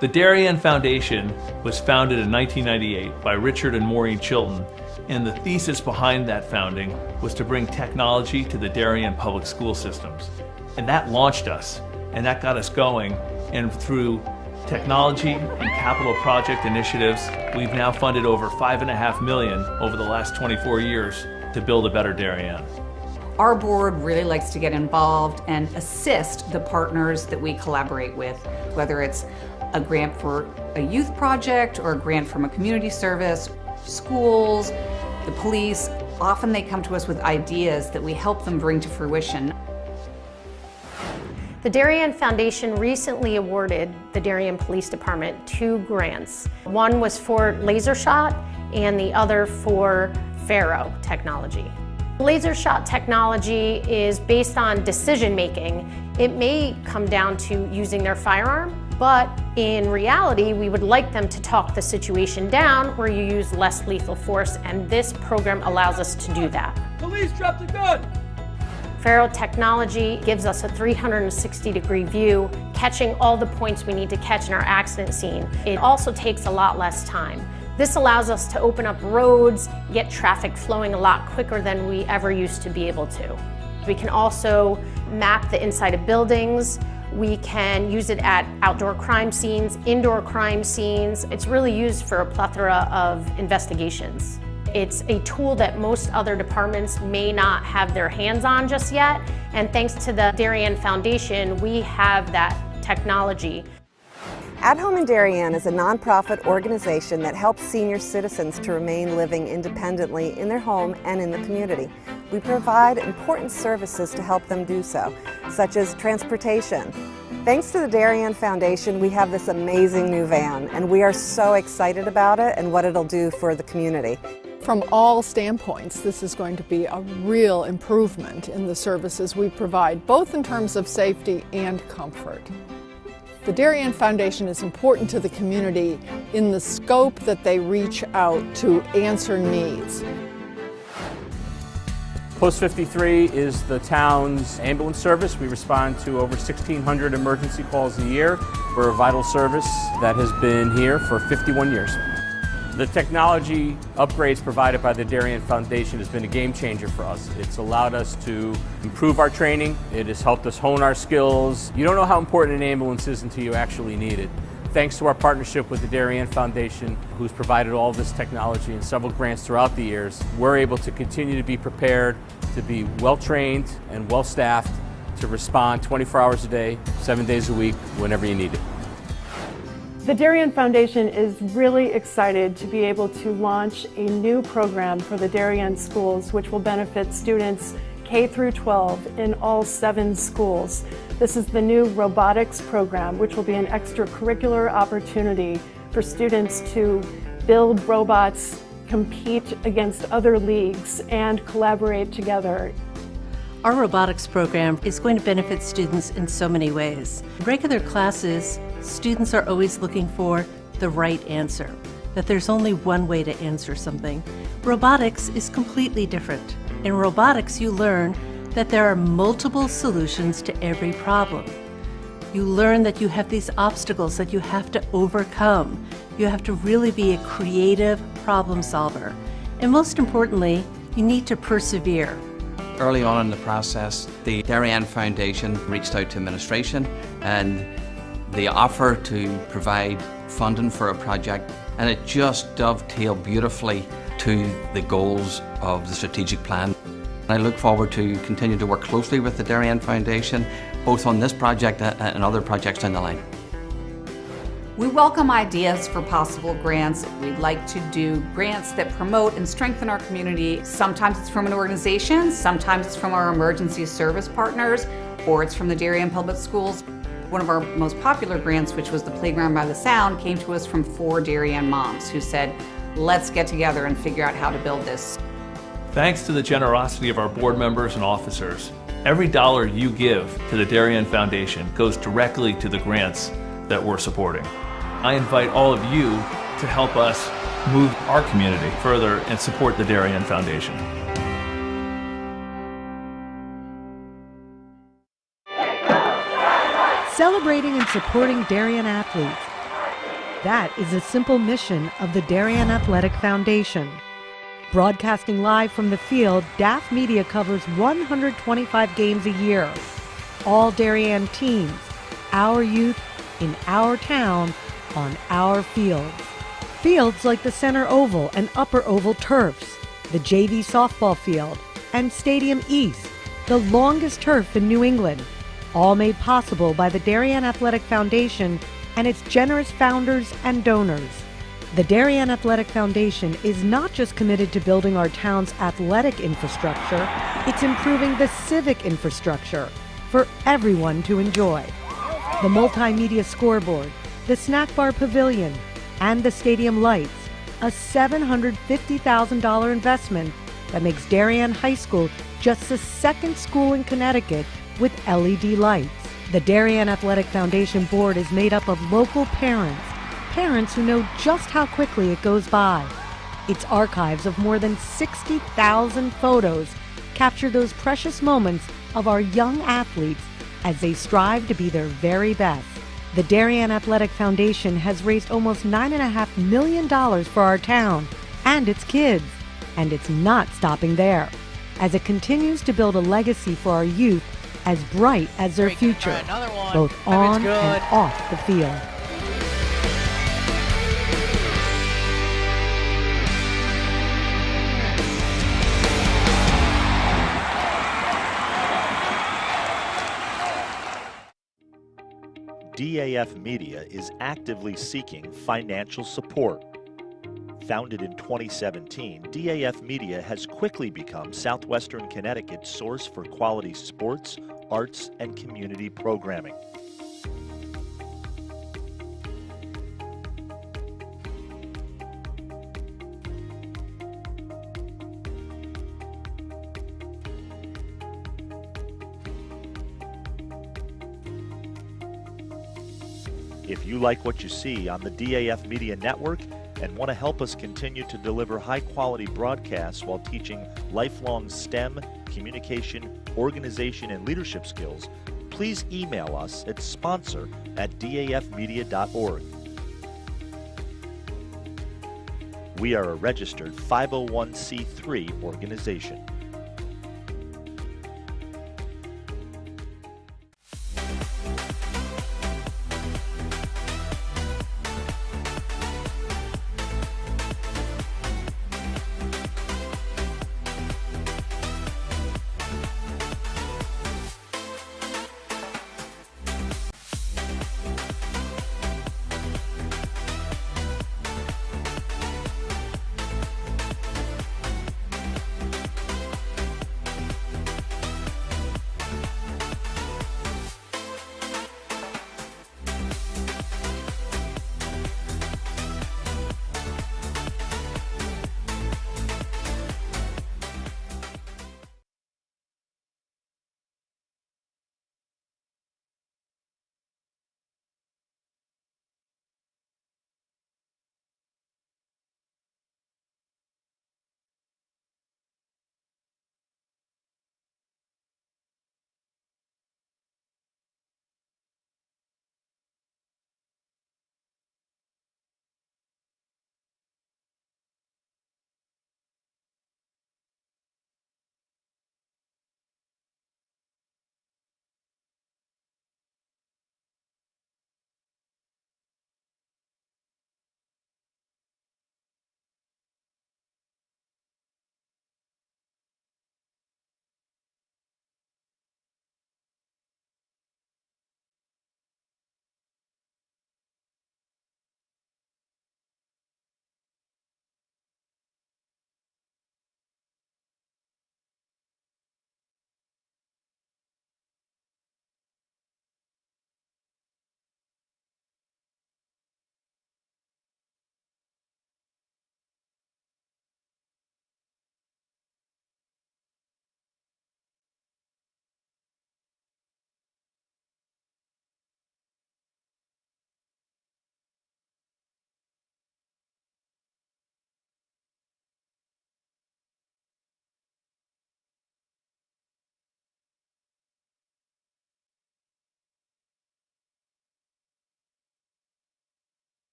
The Darien Foundation was founded in 1998 by Richard and Maureen Chilton, and the thesis behind that founding was to bring technology to the Darien public school systems. And that launched us, and that got us going, and through technology and capital project initiatives, we've now funded over $5.5 million over the last 24 years to build a better Darien. Our board really likes to get involved and assist the partners that we collaborate with, whether it's a grant for a youth project or a grant from a community service, schools, the police. Often they come to us with ideas that we help them bring to fruition. The Darien Foundation recently awarded the Darien Police Department 2 grants. One was for laser shot and the other for Faro technology. Laser shot technology is based on decision making. It may come down to using their firearm, but in reality, we would like them to talk the situation down where you use less lethal force, and this program allows us to do that. Police, drop the gun! Faro technology gives us a 360-degree view, catching all the points we need to catch in our accident scene. It also takes a lot less time. This allows us to open up roads, get traffic flowing a lot quicker than we ever used to be able to. We can also map the inside of buildings. We can use it at outdoor crime scenes, indoor crime scenes. It's really used for a plethora of investigations. It's a tool that most other departments may not have their hands on just yet, and thanks to the Darien Foundation, we have that technology. At Home in Darien is a nonprofit organization that helps senior citizens to remain living independently in their home and in the community. We provide important services to help them do so, such as transportation. Thanks to the Darien Foundation, we have this amazing new van, and we are so excited about it and what it'll do for the community. From all standpoints, this is going to be a real improvement in the services we provide, both in terms of safety and comfort. The Darien Foundation is important to the community in the scope that they reach out to answer needs. Post 53 is the town's ambulance service. We respond to over 1,600 emergency calls a year. We're a vital service that has been here for 51 years. The technology upgrades provided by the Darien Foundation has been a game changer for us. It's allowed us to improve our training. It has helped us hone our skills. You don't know how important an ambulance is until you actually need it. Thanks to our partnership with the Darien Foundation, who's provided all this technology and several grants throughout the years, we're able to continue to be prepared, to be well-trained and well-staffed, to respond 24 hours a day, 7 days a week, whenever you need it. The Darien Foundation is really excited to be able to launch a new program for the Darien schools, which will benefit students K through 12 in all 7 schools. This is the new robotics program, which will be an extracurricular opportunity for students to build robots, compete against other leagues, and collaborate together. Our robotics program is going to benefit students in so many ways. In regular classes, students are always looking for the right answer, that there's only one way to answer something. Robotics is completely different. In robotics, you learn that there are multiple solutions to every problem. You learn that you have these obstacles that you have to overcome. You have to really be a creative problem solver. And most importantly, you need to persevere. Early on in the process, the Darien Foundation reached out to administration and the offer to provide funding for a project, and it just dovetailed beautifully to the goals of the strategic plan. I look forward to continue to work closely with the Darien Foundation, both on this project and other projects down the line. We welcome ideas for possible grants. We'd like to do grants that promote and strengthen our community. Sometimes it's from an organization, sometimes it's from our emergency service partners, or it's from the Darien Public Schools. One of our most popular grants, which was the Playground by the Sound, came to us from 4 Darien moms who said, let's get together and figure out how to build this. Thanks to the generosity of our board members and officers, every dollar you give to the Darien Foundation goes directly to the grants that we're supporting. I invite all of you to help us move our community further and support the Darien Foundation. Celebrating and supporting Darien athletes. That is a simple mission of the Darien Athletic Foundation. Broadcasting live from the field, DAF Media covers 125 games a year. All Darien teams, our youth, in our town, on our fields. Fields like the Center Oval and Upper Oval turfs, the JV softball field, and Stadium East, the longest turf in New England, all made possible by the Darien Athletic Foundation and its generous founders and donors. The Darien Athletic Foundation is not just committed to building our town's athletic infrastructure, it's improving the civic infrastructure, for everyone to enjoy. The multimedia scoreboard, the snack bar pavilion, and the stadium lights, a $750,000 investment that makes Darien High School just the second school in Connecticut with LED lights. The Darien Athletic Foundation board is made up of local parents who know just how quickly it goes by. Its archives of more than 60,000 photos capture those precious moments of our young athletes as they strive to be their very best. The Darien Athletic Foundation has raised almost $9.5 million for our town and its kids, and it's not stopping there, as it continues to build a legacy for our youth as bright as their future, both on and off the field. DAF Media is actively seeking financial support. Founded in 2017, DAF Media has quickly become Southwestern Connecticut's source for quality sports, arts, and community programming. If you like what you see on the DAF Media Network and want to help us continue to deliver high-quality broadcasts while teaching lifelong STEM, communication, organization, and leadership skills, please email us at sponsor@dafmedia.org. We are a registered 501c3 organization.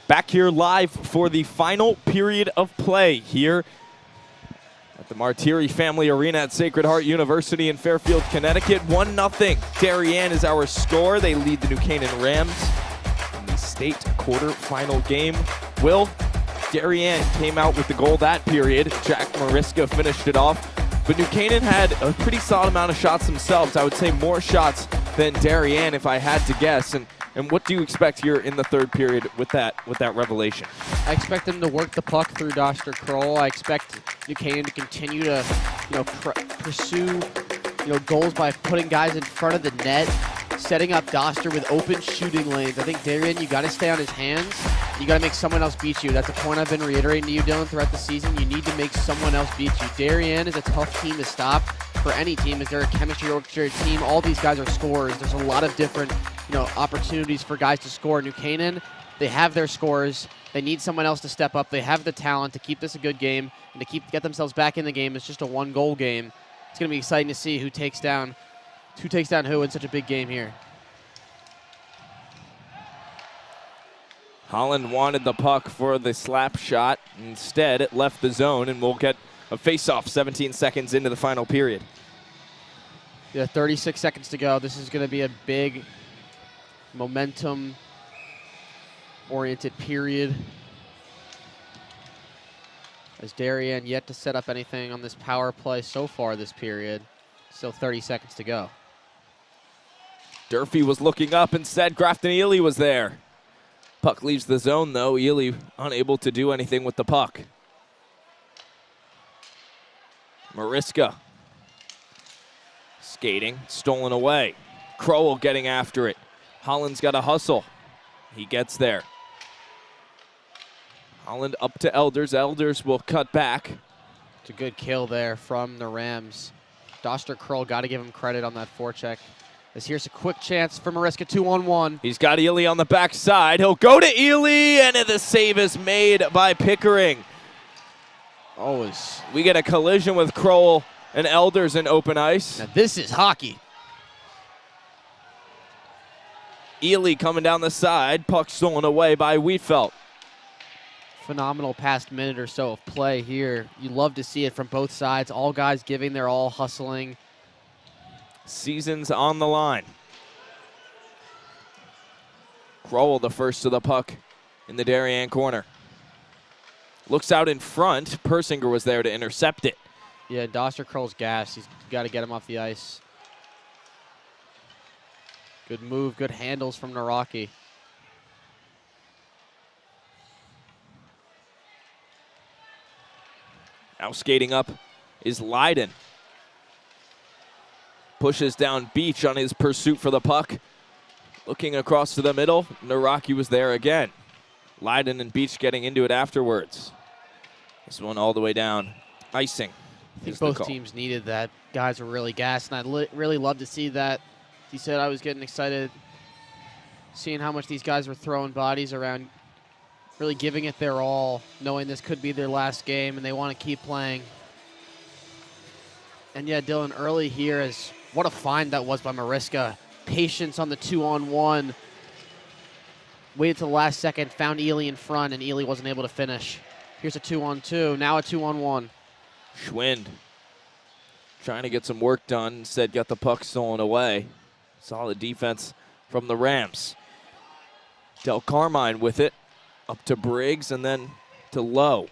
Back here live for the final period of play here at the Martiri Family Arena at Sacred Heart University in Fairfield, Connecticut. 1-0. Darien is our score. They lead the New Canaan Rams in the state quarterfinal game. Will, Darien came out with the goal that period. Jack Mariska finished it off. But New Canaan had a pretty solid amount of shots themselves. I would say more shots than Darien if I had to guess. And what do you expect here in the third period with that revelation? I expect them to work the puck through Dr. Kroll. I expect New Canaan to continue to, pursue, goals by putting guys in front of the net, setting up Doster with open shooting lanes. I think Darien, you got to stay on his hands. You got to make someone else beat you. That's a point I've been reiterating to you, Dylan, throughout the season. You need to make someone else beat you. Darien is a tough team to stop for any team. Is there a chemistry orchestrated team? All these guys are scorers. There's a lot of different opportunities for guys to score. New Canaan, they have their scores. They need someone else to step up. They have the talent to keep this a good game and to get themselves back in the game. It's just a one-goal game. It's going to be exciting to see who takes down who in such a big game here. Holland wanted the puck for the slap shot. Instead, it left the zone, and we'll get a face-off 17 seconds into the final period. Yeah, 36 seconds to go. This is going to be a big momentum-oriented period. As Darien yet to set up anything on this power play so far this period. Still 30 seconds to go. Durfee was looking up. Instead, Grafton Ely was there. Puck leaves the zone, though. Ely unable to do anything with the puck. Mariska skating, stolen away. Crowell getting after it. Holland's got to hustle. He gets there. Holland up to Elders. Elders will cut back. It's a good kill there from the Rams. Doster Kroll, got to give him credit on that forecheck. As here's a quick chance for Mariska, 2-on-1. He's got Ely on the backside. He'll go to Ely, and the save is made by Pickering. Always. We get a collision with Crowell and Elders in open ice. Now this is hockey. Ely coming down the side. Puck stolen away by Wheatfeld. Phenomenal past minute or so of play here. You love to see it from both sides. All guys giving their all, hustling. Season's on the line. Crowell the first to the puck in the Darien corner. Looks out in front. Persinger was there to intercept it. Yeah, Doster Kroll's gas. He's got to get him off the ice. Good move, good handles from Naraki. Now skating up is Lyden. Pushes down Beach on his pursuit for the puck. Looking across to the middle, Naraki was there again. Lyden and Beach getting into it afterwards. This one all the way down. Icing. I think both teams needed that. Guys were really gassed, and I'd really love to see that. He said I was getting excited seeing how much these guys were throwing bodies around, really giving it their all, knowing this could be their last game, and they want to keep playing. And yeah, Dylan, early here is what a find that was by Mariska. Patience on the 2-on-1. Waited to the last second, found Ely in front, and Ely wasn't able to finish. Here's a 2-on-2, now a 2-on-1. Schwind trying to get some work done. Instead, got the puck stolen away. Solid defense from the Rams. Del Carmine with it. Up to Briggs and then to Lowe.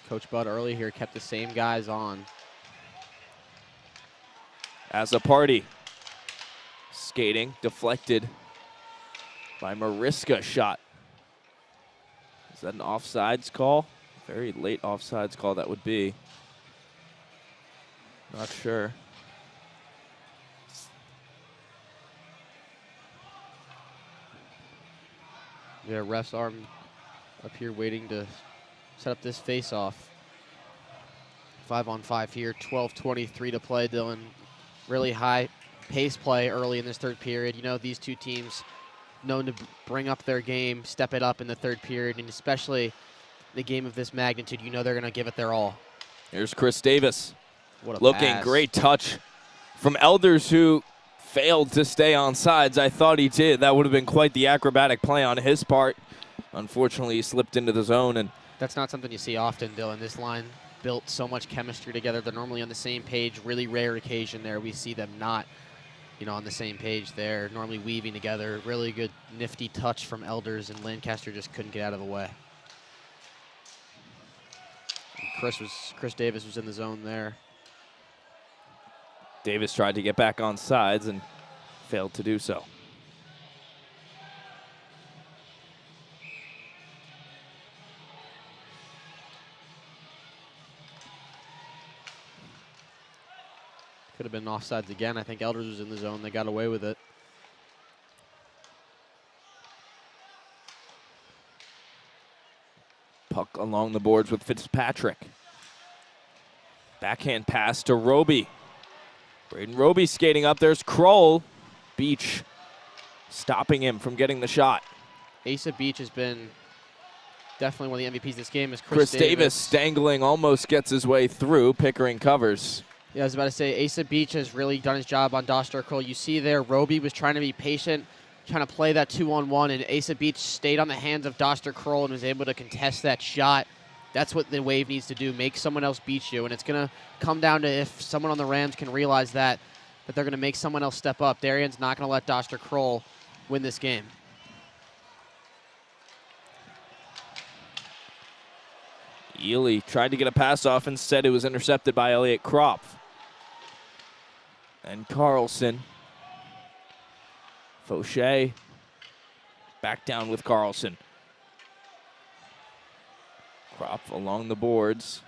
Coach Bud early here kept the same guys on. As a party. Skating, deflected by Mariska shot. Is that an offsides call? Very late offsides call that would be. Not sure. Yeah, ref's arm up here waiting to set up this face-off. 5-on-5 here, 12:23 to play, Dylan. Really high pace play early in this third period. You know, these two teams known to bring up their game, step it up in the third period, and especially in a game of this magnitude, you know they're going to give it their all. Here's Chris Davis. What a looking pass. Great touch from Elders, who failed to stay on sides. I thought he did. That would have been quite the acrobatic play on his part. Unfortunately, he slipped into the zone. And that's not something you see often, Dylan. This line built so much chemistry together. They're normally on the same page. Really rare occasion there. We see them not, on the same page there, normally weaving together. Really good, nifty touch from Elders, and Lancaster just couldn't get out of the way. And Chris Davis was in the zone there. Davis tried to get back on sides and failed to do so. Could have been offsides again. I think Elders was in the zone. They got away with it. Puck along the boards with Fitzpatrick. Backhand pass to Roby. Braden Roby skating up. There's Kroll. Beach stopping him from getting the shot. Asa Beach has been definitely one of the MVPs this game. Is Chris Davis dangling, almost gets his way through. Pickering covers. Yeah, I was about to say, Asa Beach has really done his job on Dostar Kroll. You see there, Roby was trying to be patient, trying to play that 2-on-1, and Asa Beach stayed on the hands of Dostar Kroll and was able to contest that shot. That's what the Wave needs to do, make someone else beat you, and it's going to come down to if someone on the Rams can realize that they're going to make someone else step up. Darien's not going to let Dostar Kroll win this game. Ely tried to get a pass off. Instead, it was intercepted by Elliott Kropf. And Carlson. Fauché back down with Carlson. Kropf along the boards.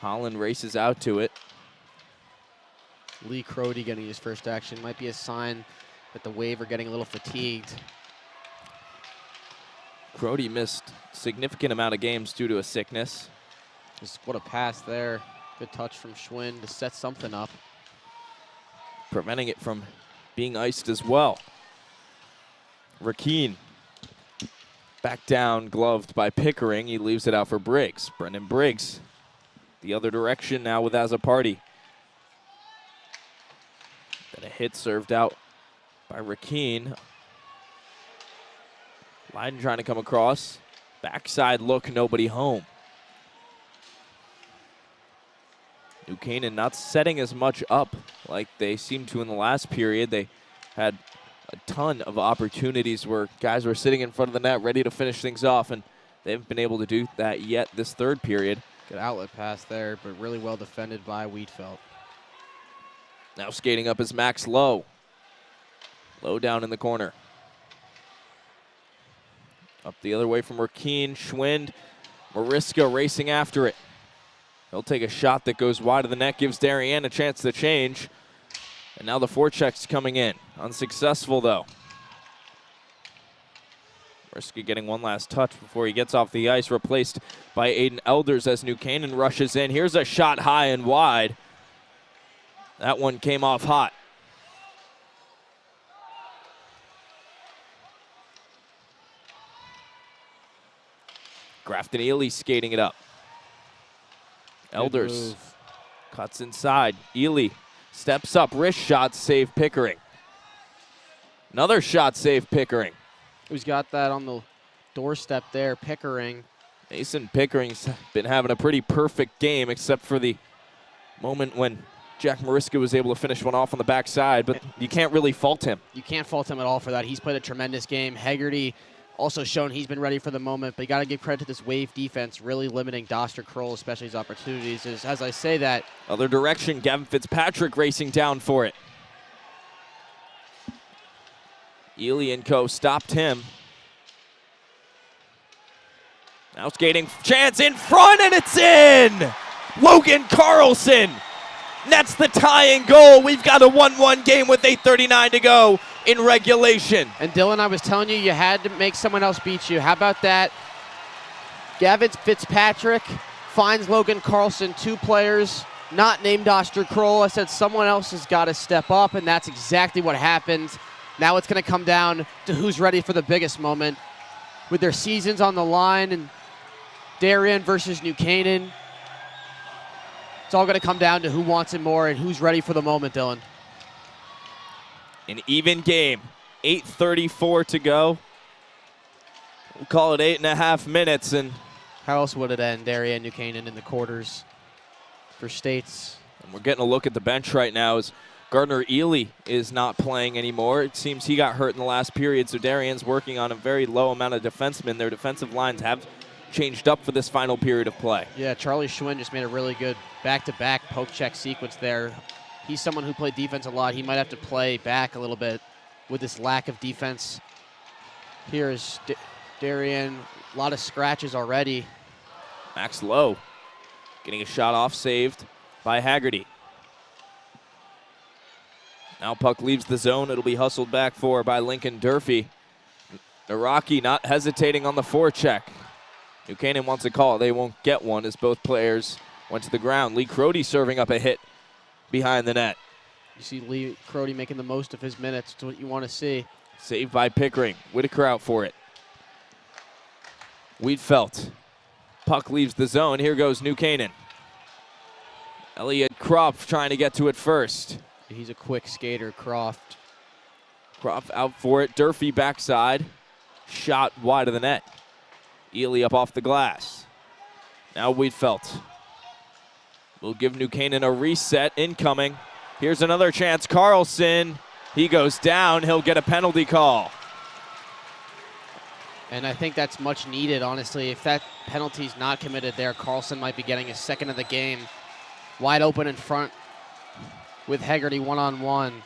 Holland races out to it. Lee Crody getting his first action might be a sign that the Wave are getting a little fatigued. Crody missed significant amount of games due to a sickness. Just what a pass there. Good touch from Schwinn to set something up. Preventing it from being iced as well. Rakeen back down, gloved by Pickering. He leaves it out for Briggs. Brendan Briggs the other direction now with Azzopardi. Then a hit served out by Rakeen. Lyden trying to come across. Backside look, nobody home. New Canaan not setting as much up like they seemed to in the last period. They had a ton of opportunities where guys were sitting in front of the net ready to finish things off, and they haven't been able to do that yet this third period. Good outlet pass there, but really well defended by Wheatfeld. Now skating up is Max Lowe. Lowe down in the corner. Up the other way from Rakeen, Schwind. Mariska racing after it. He'll take a shot that goes wide of the net, gives Darien a chance to change. And now the forecheck's coming in. Unsuccessful, though. Mariska getting one last touch before he gets off the ice, replaced by Aiden Elders as New Canaan rushes in. Here's a shot high and wide. That one came off hot. Grafton Ely skating it up. Elders cuts inside. Ely steps up, wrist shot, save Pickering. Another shot, save Pickering. Who's got that on the doorstep there? Pickering. Mason Pickering's been having a pretty perfect game, except for the moment when Jack Mariska was able to finish one off on the backside, but you can't really fault him. You can't fault him at all for that. He's played a tremendous game. Hegarty also shown he's been ready for the moment, but you got to give credit to this Wave defense, really limiting Dostar Kroll, especially his opportunities. As I say that. Other direction, Gavin Fitzpatrick racing down for it. Ely and Co. stopped him. Now skating, chance in front, and it's in! Logan Carlson nets the tying goal. We've got a 1-1 game with 8:39 to go in regulation. And Dylan, I was telling you had to make someone else beat you. How about that? Gavin Fitzpatrick finds Logan Carlson, two players not named Dostar Kroll. I said someone else has got to step up, and that's exactly what happened. Now it's going to come down to who's ready for the biggest moment. With their seasons on the line and Darien versus New Canaan, it's all going to come down to who wants it more and who's ready for the moment, Dylan. An even game. 8:34 to go. We'll call it 8.5 minutes. And how else would it end? Darien, New Canaan in the quarters for States. And we're getting a look at the bench right now as Gardner Ely is not playing anymore. It seems he got hurt in the last period, so Darien's working on a very low amount of defensemen. Their defensive lines have changed up for this final period of play. Yeah, Charlie Schwinn just made a really good back-to-back poke check sequence there. He's someone who played defense a lot. He might have to play back a little bit with this lack of defense. Here's Darien, a lot of scratches already. Max Lowe getting a shot off, saved by Haggerty. Now puck leaves the zone. It'll be hustled back for by Lincoln Durfee. Naraki not hesitating on the forecheck. New Canaan wants a call. They won't get one as both players went to the ground. Lee Crody serving up a hit behind the net. You see Lee Crody making the most of his minutes. It's what you want to see. Saved by Pickering. Whitaker out for it. Wiedfeldt. Puck leaves the zone. Here goes New Canaan. Elliot Kropf trying to get to it first. He's a quick skater, Croft. Kropf out for it. Durfee backside. Shot wide of the net. Ely up off the glass. Now Wiedfeldt will give New Canaan a reset incoming. Here's another chance. Carlson. He goes down. He'll get a penalty call. And I think that's much needed, honestly. If that penalty's not committed there, Carlson might be getting his second of the game. Wide open in front with Haggerty one-on-one.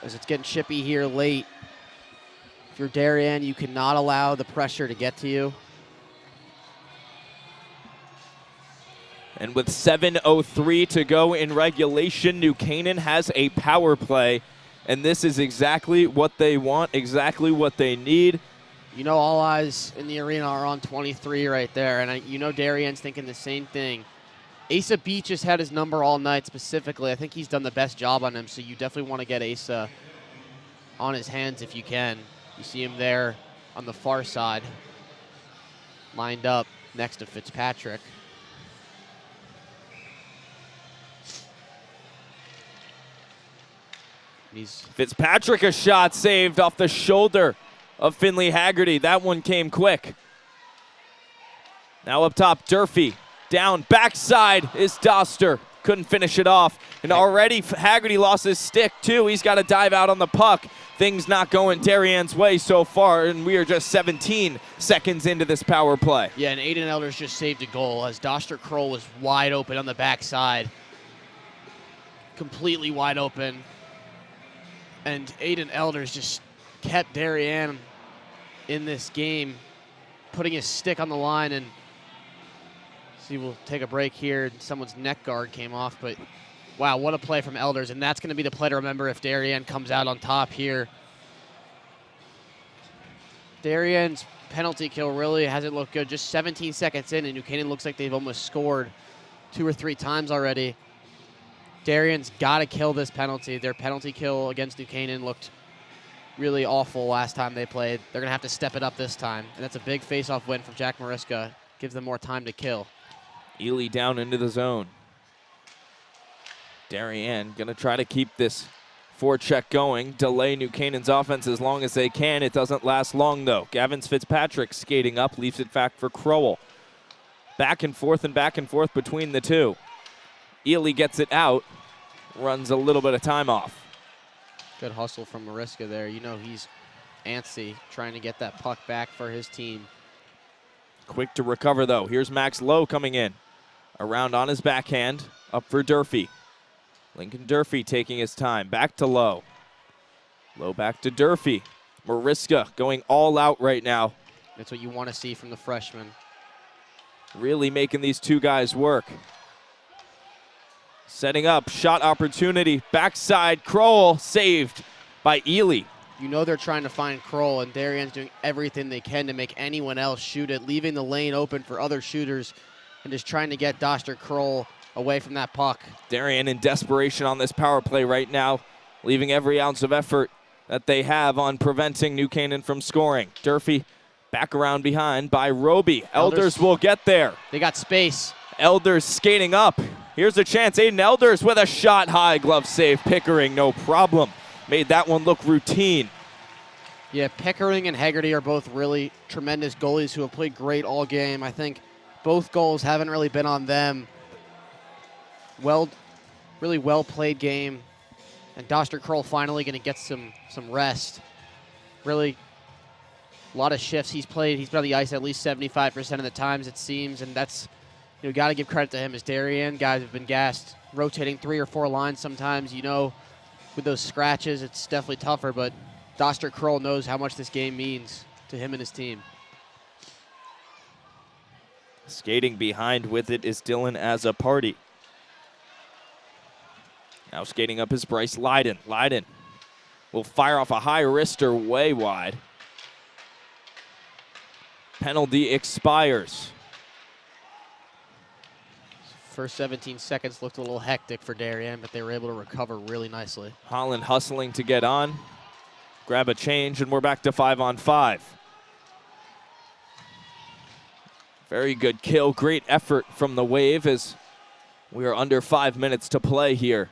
As it's getting chippy here late. If you're Darien, you cannot allow the pressure to get to you. And with 7:03 to go in regulation, New Canaan has a power play. And this is exactly what they want, exactly what they need. You know, all eyes in the arena are on 23 right there. And you know Darien's thinking the same thing. Asa Beach has had his number all night specifically. I think he's done the best job on him, so you definitely want to get Asa on his hands if you can. You see him there on the far side, lined up next to Fitzpatrick. Fitzpatrick, a shot saved off the shoulder of Finley Haggerty. That one came quick. Now up top, Durfee. Down, backside is Doster. Couldn't finish it off. And already Haggerty lost his stick too. He's got to dive out on the puck. Things not going Darien's way so far, and we are just 17 seconds into this power play. Yeah, and Aiden Elders just saved a goal as Doster Kroll was wide open on the backside. Completely wide open. And Aiden Elders just kept Darien in this game, putting his stick on the line. And see, we'll take a break here. Someone's neck guard came off, but wow, what a play from Elders. And that's going to be the play to remember if Darien comes out on top here. Darien's penalty kill really hasn't looked good. Just 17 seconds in, and New Canaan looks like they've almost scored 2 or 3 times already. Darien's got to kill this penalty. Their penalty kill against New Canaan looked really awful last time they played. They're going to have to step it up this time. And that's a big face-off win from Jack Mariska. Gives them more time to kill. Ely down into the zone. Darien going to try to keep this forecheck going. Delay New Canaan's offense as long as they can. It doesn't last long, though. Gavin Fitzpatrick skating up. Leaves it back for Crowell. Back and forth between the two. Ely gets it out. Runs a little bit of time off. Good hustle from Mariska there. You know he's antsy, trying to get that puck back for his team. Quick to recover, though. Here's Max Lowe coming in. Around on his backhand. Up for Durfee. Lincoln Durfee taking his time. Back to Lowe. Lowe back to Durfee. Mariska going all out right now. That's what you want to see from the freshman. Really making these two guys work. Setting up, shot opportunity, backside, Kroll, saved by Ely. You know they're trying to find Kroll, and Darien's doing everything they can to make anyone else shoot it, leaving the lane open for other shooters, and just trying to get Doster Kroll away from that puck. Darien in desperation on this power play right now, leaving every ounce of effort that they have on preventing New Canaan from scoring. Durfee back around behind by Roby. Elders will get there. They got space. Elders skating up. Here's a chance. Aiden Elders with a shot high. Glove save. Pickering, no problem. made that one look routine. Yeah, Pickering and Haggerty are both really tremendous goalies who have played great all game. I think both goals haven't really been on them. Really well played game. And Doster Kroll finally going to get some rest. Really a lot of shifts he's played. He's been on the ice at least 75% of the times, it seems, and that's, got to give credit to him. As Darien guys have been gassed, rotating 3 or 4 lines sometimes. With those scratches, it's definitely tougher, but Doster Kroll knows how much this game means to him and his team. Skating behind with it is Dylan as a party. Now skating up is Bryce Lyden. Lyden will fire off a high wrister way wide. Penalty expires. First 17 seconds looked a little hectic for Darien, but they were able to recover really nicely. Holland hustling to get on. Grab a change, and we're back to 5-on-5. Very good kill. Great effort from the Wave as we are under 5 minutes to play here.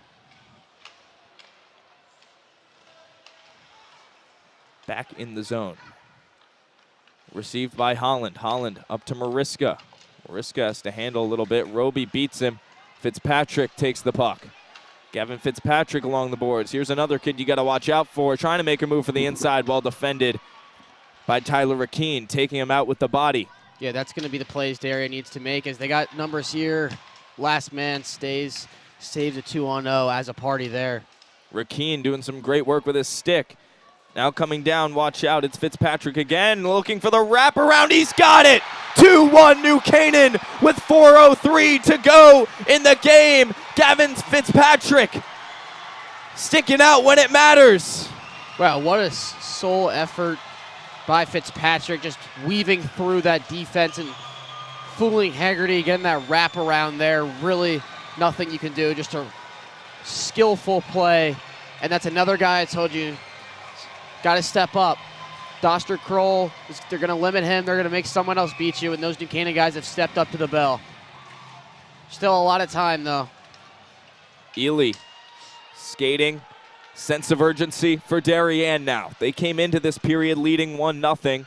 Back in the zone. Received by Holland. Holland up to Mariska. Mariska has to handle a little bit. Roby beats him. Fitzpatrick takes the puck. Gavin Fitzpatrick along the boards. Here's another kid you got to watch out for. Trying to make a move for the inside, well defended by Tyler Rakeen, taking him out with the body. Yeah, that's going to be the plays Darien needs to make as they got numbers here. Last man saves a 2-on-0 as a party there. Rakeen doing some great work with his stick. Now coming down, watch out, it's Fitzpatrick again, looking for the wraparound, he's got it! 2-1 New Canaan with 4:03 to go in the game. Gavin Fitzpatrick sticking out when it matters. Wow, what a sole effort by Fitzpatrick, just weaving through that defense and fooling Haggerty, getting that wraparound there. Really nothing you can do, just a skillful play. And that's another guy I told you, got to step up. Doster Kroll, they're going to limit him. They're going to make someone else beat you, and those New Canaan guys have stepped up to the bell. Still a lot of time, though. Ely skating. Sense of urgency for Darien now. They came into this period leading 1-0.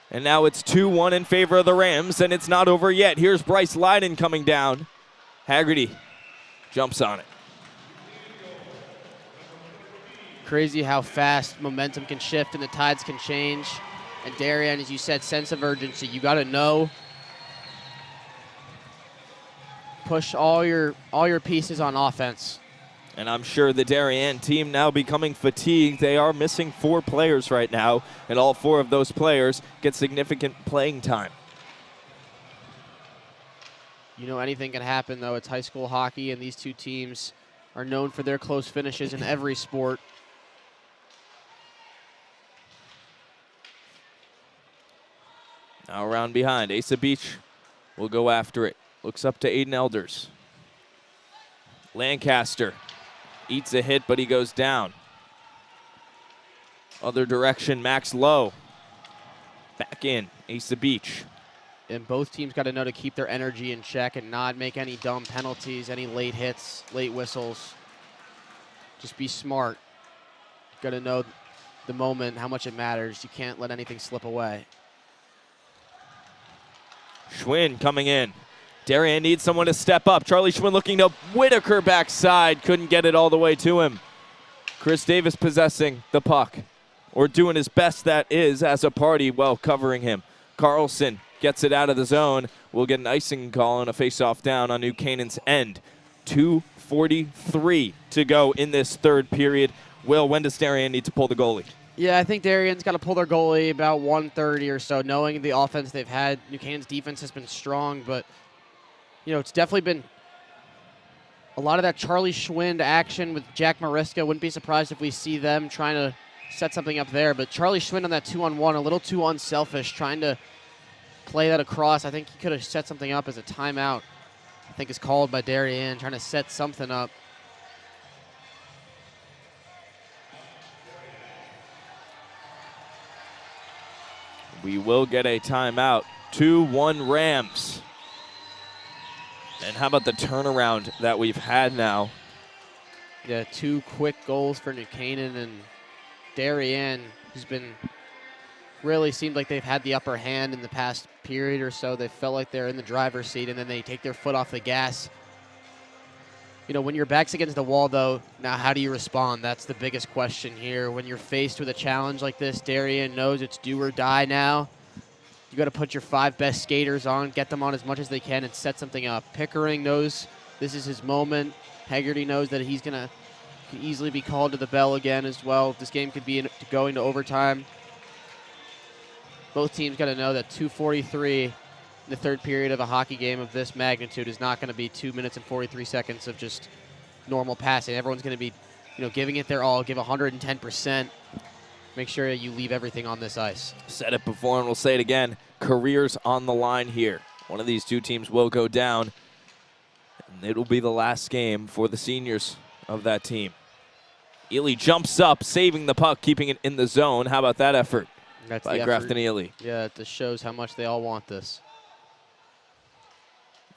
And now it's 2-1 in favor of the Rams, and it's not over yet. Here's Bryce Lyden coming down. Haggerty jumps on it. Crazy how fast momentum can shift and the tides can change. And Darien, as you said, sense of urgency. You got to know. Push all your pieces on offense. And I'm sure the Darien team now becoming fatigued. They are missing 4 players right now, and all 4 of those players get significant playing time. Anything can happen, though. It's high school hockey, and these two teams are known for their close finishes in every sport. Now around behind, Asa Beach will go after it. Looks up to Aiden Elders. Lancaster eats a hit, but he goes down. Other direction, Max Lowe. Back in, Asa Beach. And both teams got to know to keep their energy in check and not make any dumb penalties, any late hits, late whistles. Just be smart. Got to know the moment, how much it matters. You can't let anything slip away. Schwinn coming in. Darien needs someone to step up. Charlie Schwinn looking to Whitaker backside. Couldn't get it all the way to him. Chris Davis possessing the puck. Or doing his best, that is, as a party, well covering him. Carlson gets it out of the zone. We'll get an icing call and a face-off down on New Canaan's end. 2:43 to go in this third period. Will, when does Darien need to pull the goalie? Yeah, I think Darien's got to pull their goalie about 1:30 or so, knowing the offense they've had. New Canaan's defense has been strong, but, it's definitely been a lot of that Charlie Schwinn action with Jack Mariska. Wouldn't be surprised if we see them trying to set something up there. But Charlie Schwinn on that 2-on-1, a little too unselfish, trying to play that across. I think he could have set something up as a timeout. I think is called by Darien, trying to set something up. We will get a timeout. 2-1 Rams. And how about the turnaround that we've had now? Yeah, 2 quick goals for New Canaan, and Darien, who's been really seemed like they've had the upper hand in the past period or so. They felt like they're in the driver's seat, and then they take their foot off the gas. You know, when your back's against the wall, though, now how do you respond? That's the biggest question here. When you're faced with a challenge like this, Darien knows it's do or die now. You got to put your 5 best skaters on, get them on as much as they can, and set something up. Pickering knows this is his moment. Haggerty knows that he's going to easily be called to the bell again as well. This game could be going to overtime. Both teams got to know that 2:43 in the third period of a hockey game of this magnitude is not going to be 2 minutes and 43 seconds of just normal passing. Everyone's going to be, giving it their all, give 110%. Make sure you leave everything on this ice. Said it before and we'll say it again. Careers on the line here. One of these 2 teams will go down, and it'll be the last game for the seniors of that team. Ely jumps up, saving the puck, keeping it in the zone. How about that effort? That's by the Grafton Ely. Yeah, it just shows how much they all want this.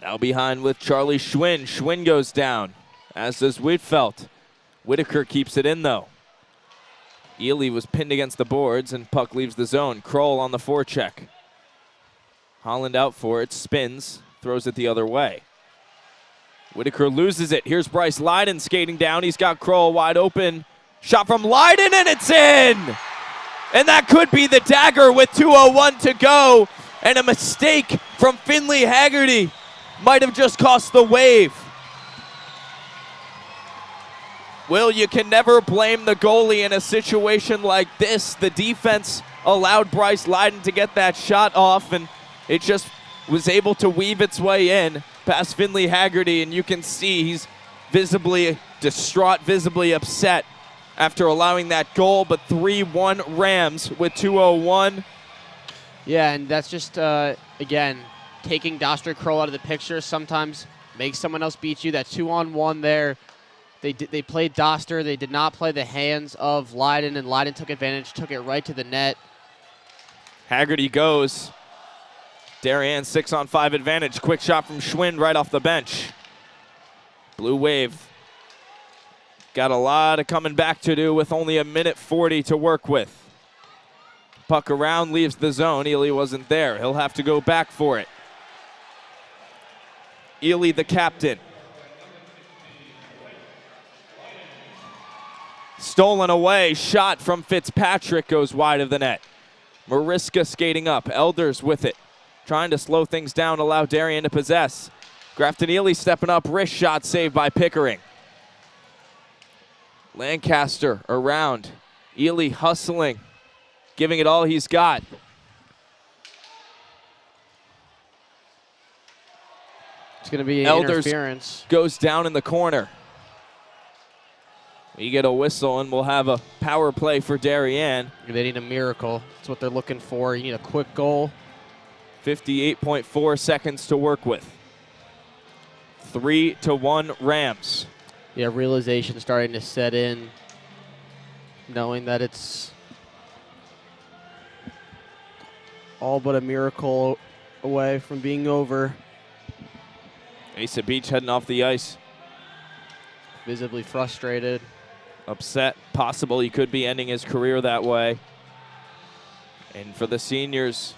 Now behind with Charlie Schwinn. Schwinn goes down, as does Whitfeld. Whitaker keeps it in, though. Ely was pinned against the boards, and puck leaves the zone. Kroll on the forecheck. Holland out for it, spins, throws it the other way. Whitaker loses it. Here's Bryce Lyden skating down. He's got Kroll wide open. Shot from Lyden, and it's in! And that could be the dagger with 2:01 to go. And a mistake from Finley Haggerty might have just cost the Wave. Will, you can never blame the goalie in a situation like this. The defense allowed Bryce Lyden to get that shot off, and it just was able to weave its way in past Finley Haggerty, and you can see he's visibly distraught, visibly upset after allowing that goal, but 3-1 Rams with 2:01. Yeah, and that's just, again, taking Doster Kroll out of the picture sometimes makes someone else beat you. That 2-on-1 there, they played Doster. They did not play the hands of Lyden, and Lyden took advantage, took it right to the net. Haggerty goes. Darien 6-on-5 advantage. Quick shot from Schwinn right off the bench. Blue Wave got a lot of coming back to do with only 1:40 to work with. Puck around, leaves the zone. Ely wasn't there. He'll have to go back for it. Ely, the captain. Stolen away. Shot from Fitzpatrick goes wide of the net. Mariska skating up. Elders with it. Trying to slow things down, allow Darien to possess. Grafton Ely stepping up. Wrist shot saved by Pickering. Lancaster around. Ely hustling. Giving it all he's got. It's going to be Elders interference. Goes down in the corner. We get a whistle, and we'll have a power play for Darien. They need a miracle. That's what they're looking for. You need a quick goal. 58.4 seconds to work with. 3-1 Rams. Yeah, realization starting to set in, knowing that it's all but a miracle away from being over. Asa Beach heading off the ice. Visibly frustrated. Upset. Possible he could be ending his career that way. And for the seniors,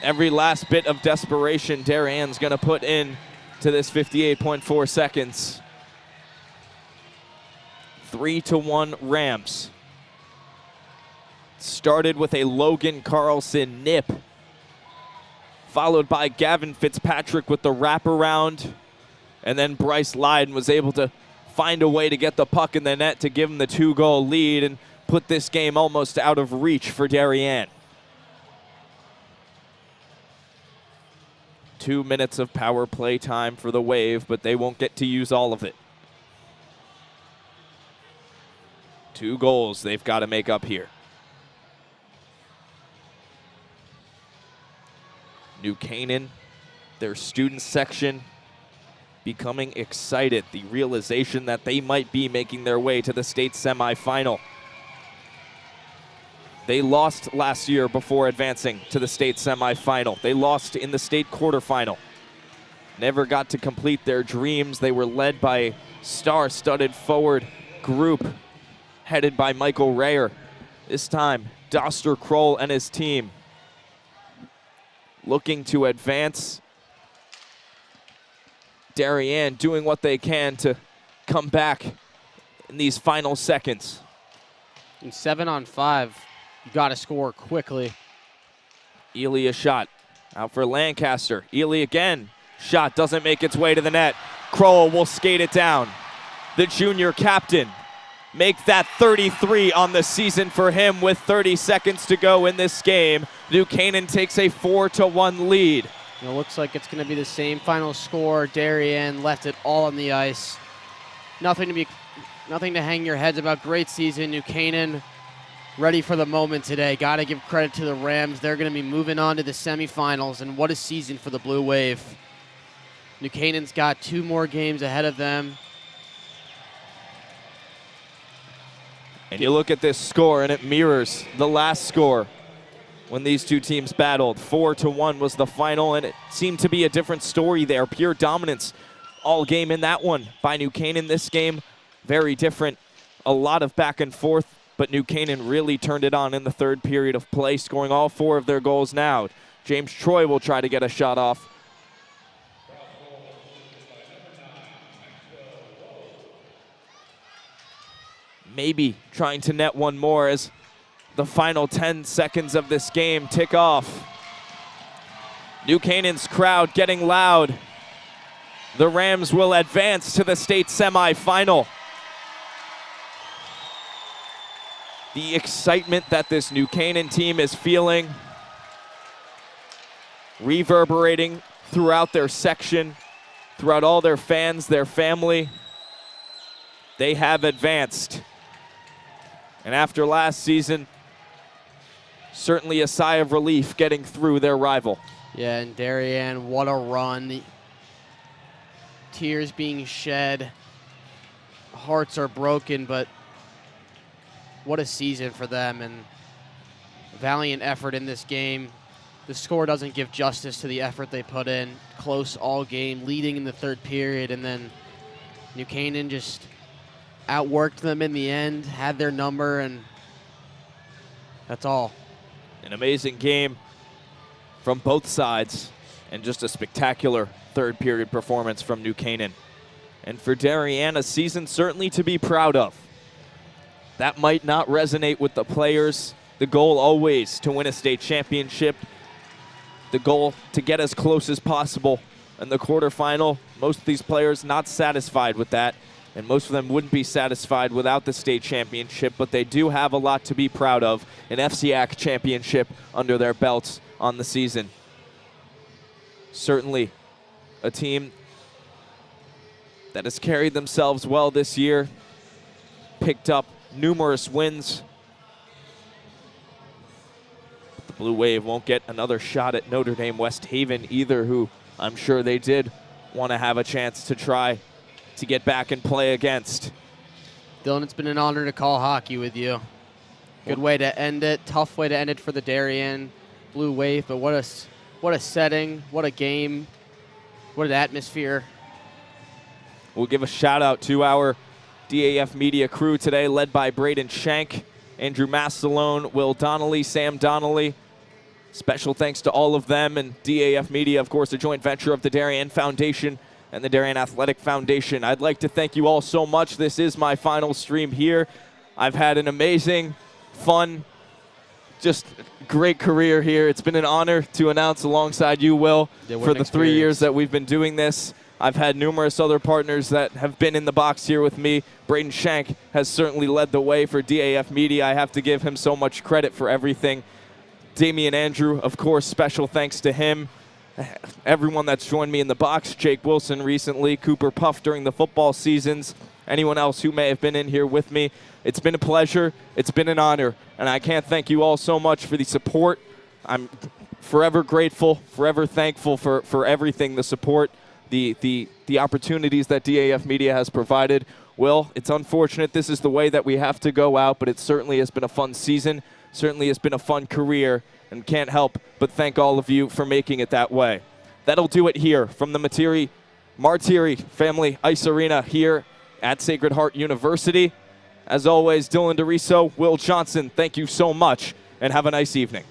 every last bit of desperation Darien's going to put in to this 58.4 seconds. 3-1 Rams. Started with a Logan Carlson nip, followed by Gavin Fitzpatrick with the wraparound, and then Bryce Lyden was able to find a way to get the puck in the net to give him the 2-goal lead and put this game almost out of reach for Darien. 2 minutes of power play time for the Wave, but they won't get to use all of it. 2 goals they've got to make up here. New Canaan, their student section, becoming excited. The realization that they might be making their way to the state semifinal. They lost last year before advancing to the state semifinal. They lost in the state quarterfinal. never got to complete their dreams. They were led by a star-studded forward group headed by Michael Rayer. This time, Doster Kroll and his team looking to advance. Darien doing what they can to come back in these final seconds. In 7-on-5, you got to score quickly. Ely a shot out for Lancaster. Ely again. Shot doesn't make its way to the net. Kroll will skate it down. The junior captain make that 33 on the season for him with 30 seconds to go in this game. New Canaan takes a 4-1 lead. It looks like it's going to be the same final score. Darien left it all on the ice. Nothing to hang your heads about. Great season. New Canaan ready for the moment today. Got to give credit to the Rams. They're going to be moving on to the semifinals, and what a season for the Blue Wave. New Canaan's got 2 more games ahead of them. And you look at this score, and it mirrors the last score when these two teams battled. 4-1 was the final, and it seemed to be a different story there. Pure dominance all game in that one by New Canaan. This game, very different. A lot of back and forth, but New Canaan really turned it on in the third period of play, scoring all 4 of their goals now. James Troy will try to get a shot off. Maybe trying to net one more as the final 10 seconds of this game tick off. New Canaan's crowd getting loud. The Rams will advance to the state semifinal. The excitement that this New Canaan team is feeling, reverberating throughout their section, throughout all their fans, their family. They have advanced. And after last season, certainly a sigh of relief getting through their rival. Yeah, and Darien, what a run. Tears being shed. Hearts are broken, but what a season for them, and valiant effort in this game. The score doesn't give justice to the effort they put in. Close all game, leading in the third period, and then New Canaan just outworked them in the end, had their number, and that's all. An amazing game from both sides, and just a spectacular third period performance from New Canaan. And for Darien, a season certainly to be proud of. That might not resonate with the players. The goal always to win a state championship. The goal to get as close as possible in the quarterfinal. Most of these players not satisfied with that, and most of them wouldn't be satisfied without the state championship, but they do have a lot to be proud of. An CIAC championship under their belts on the season. Certainly a team that has carried themselves well this year, picked up numerous wins. But the Blue Wave won't get another shot at Notre Dame West Haven either, who I'm sure they did want to have a chance to try to get back and play against. Dylan, it's been an honor to call hockey with you. Good way to end it. Tough way to end it for the Darien Blue Wave, but what a setting, what a game, what an atmosphere. We'll give a shout out to our DAF Media crew today, led by Braden Shank, Andrew Mastalone, Will Donnelly, Sam Donnelly. Special thanks to all of them, and DAF Media, of course, a joint venture of the Darien Foundation and the Darien Athletic Foundation. I'd like to thank you all so much. This is my final stream here. I've had an amazing, fun, just great career here. It's been an honor to announce alongside you, Will, for the 3 years that we've been doing this. I've had numerous other partners that have been in the box here with me. Braden Shank has certainly led the way for DAF Media. I have to give him so much credit for everything. Damian Andrew, of course, special thanks to him. Everyone that's joined me in the box, Jake Wilson recently, Cooper Puff during the football seasons, anyone else who may have been in here with me. It's been a pleasure. It's been an honor. And I can't thank you all so much for the support. I'm forever grateful, forever thankful for everything, the support, the opportunities that DAF Media has provided. Will, it's unfortunate this is the way that we have to go out, but it certainly has been a fun season, certainly has been a fun career, and can't help but thank all of you for making it that way. that'll do it here from the Martiri Family Ice Arena here at Sacred Heart University. As always, Dylan DeRiso, Will Johnson, thank you so much, and have a nice evening.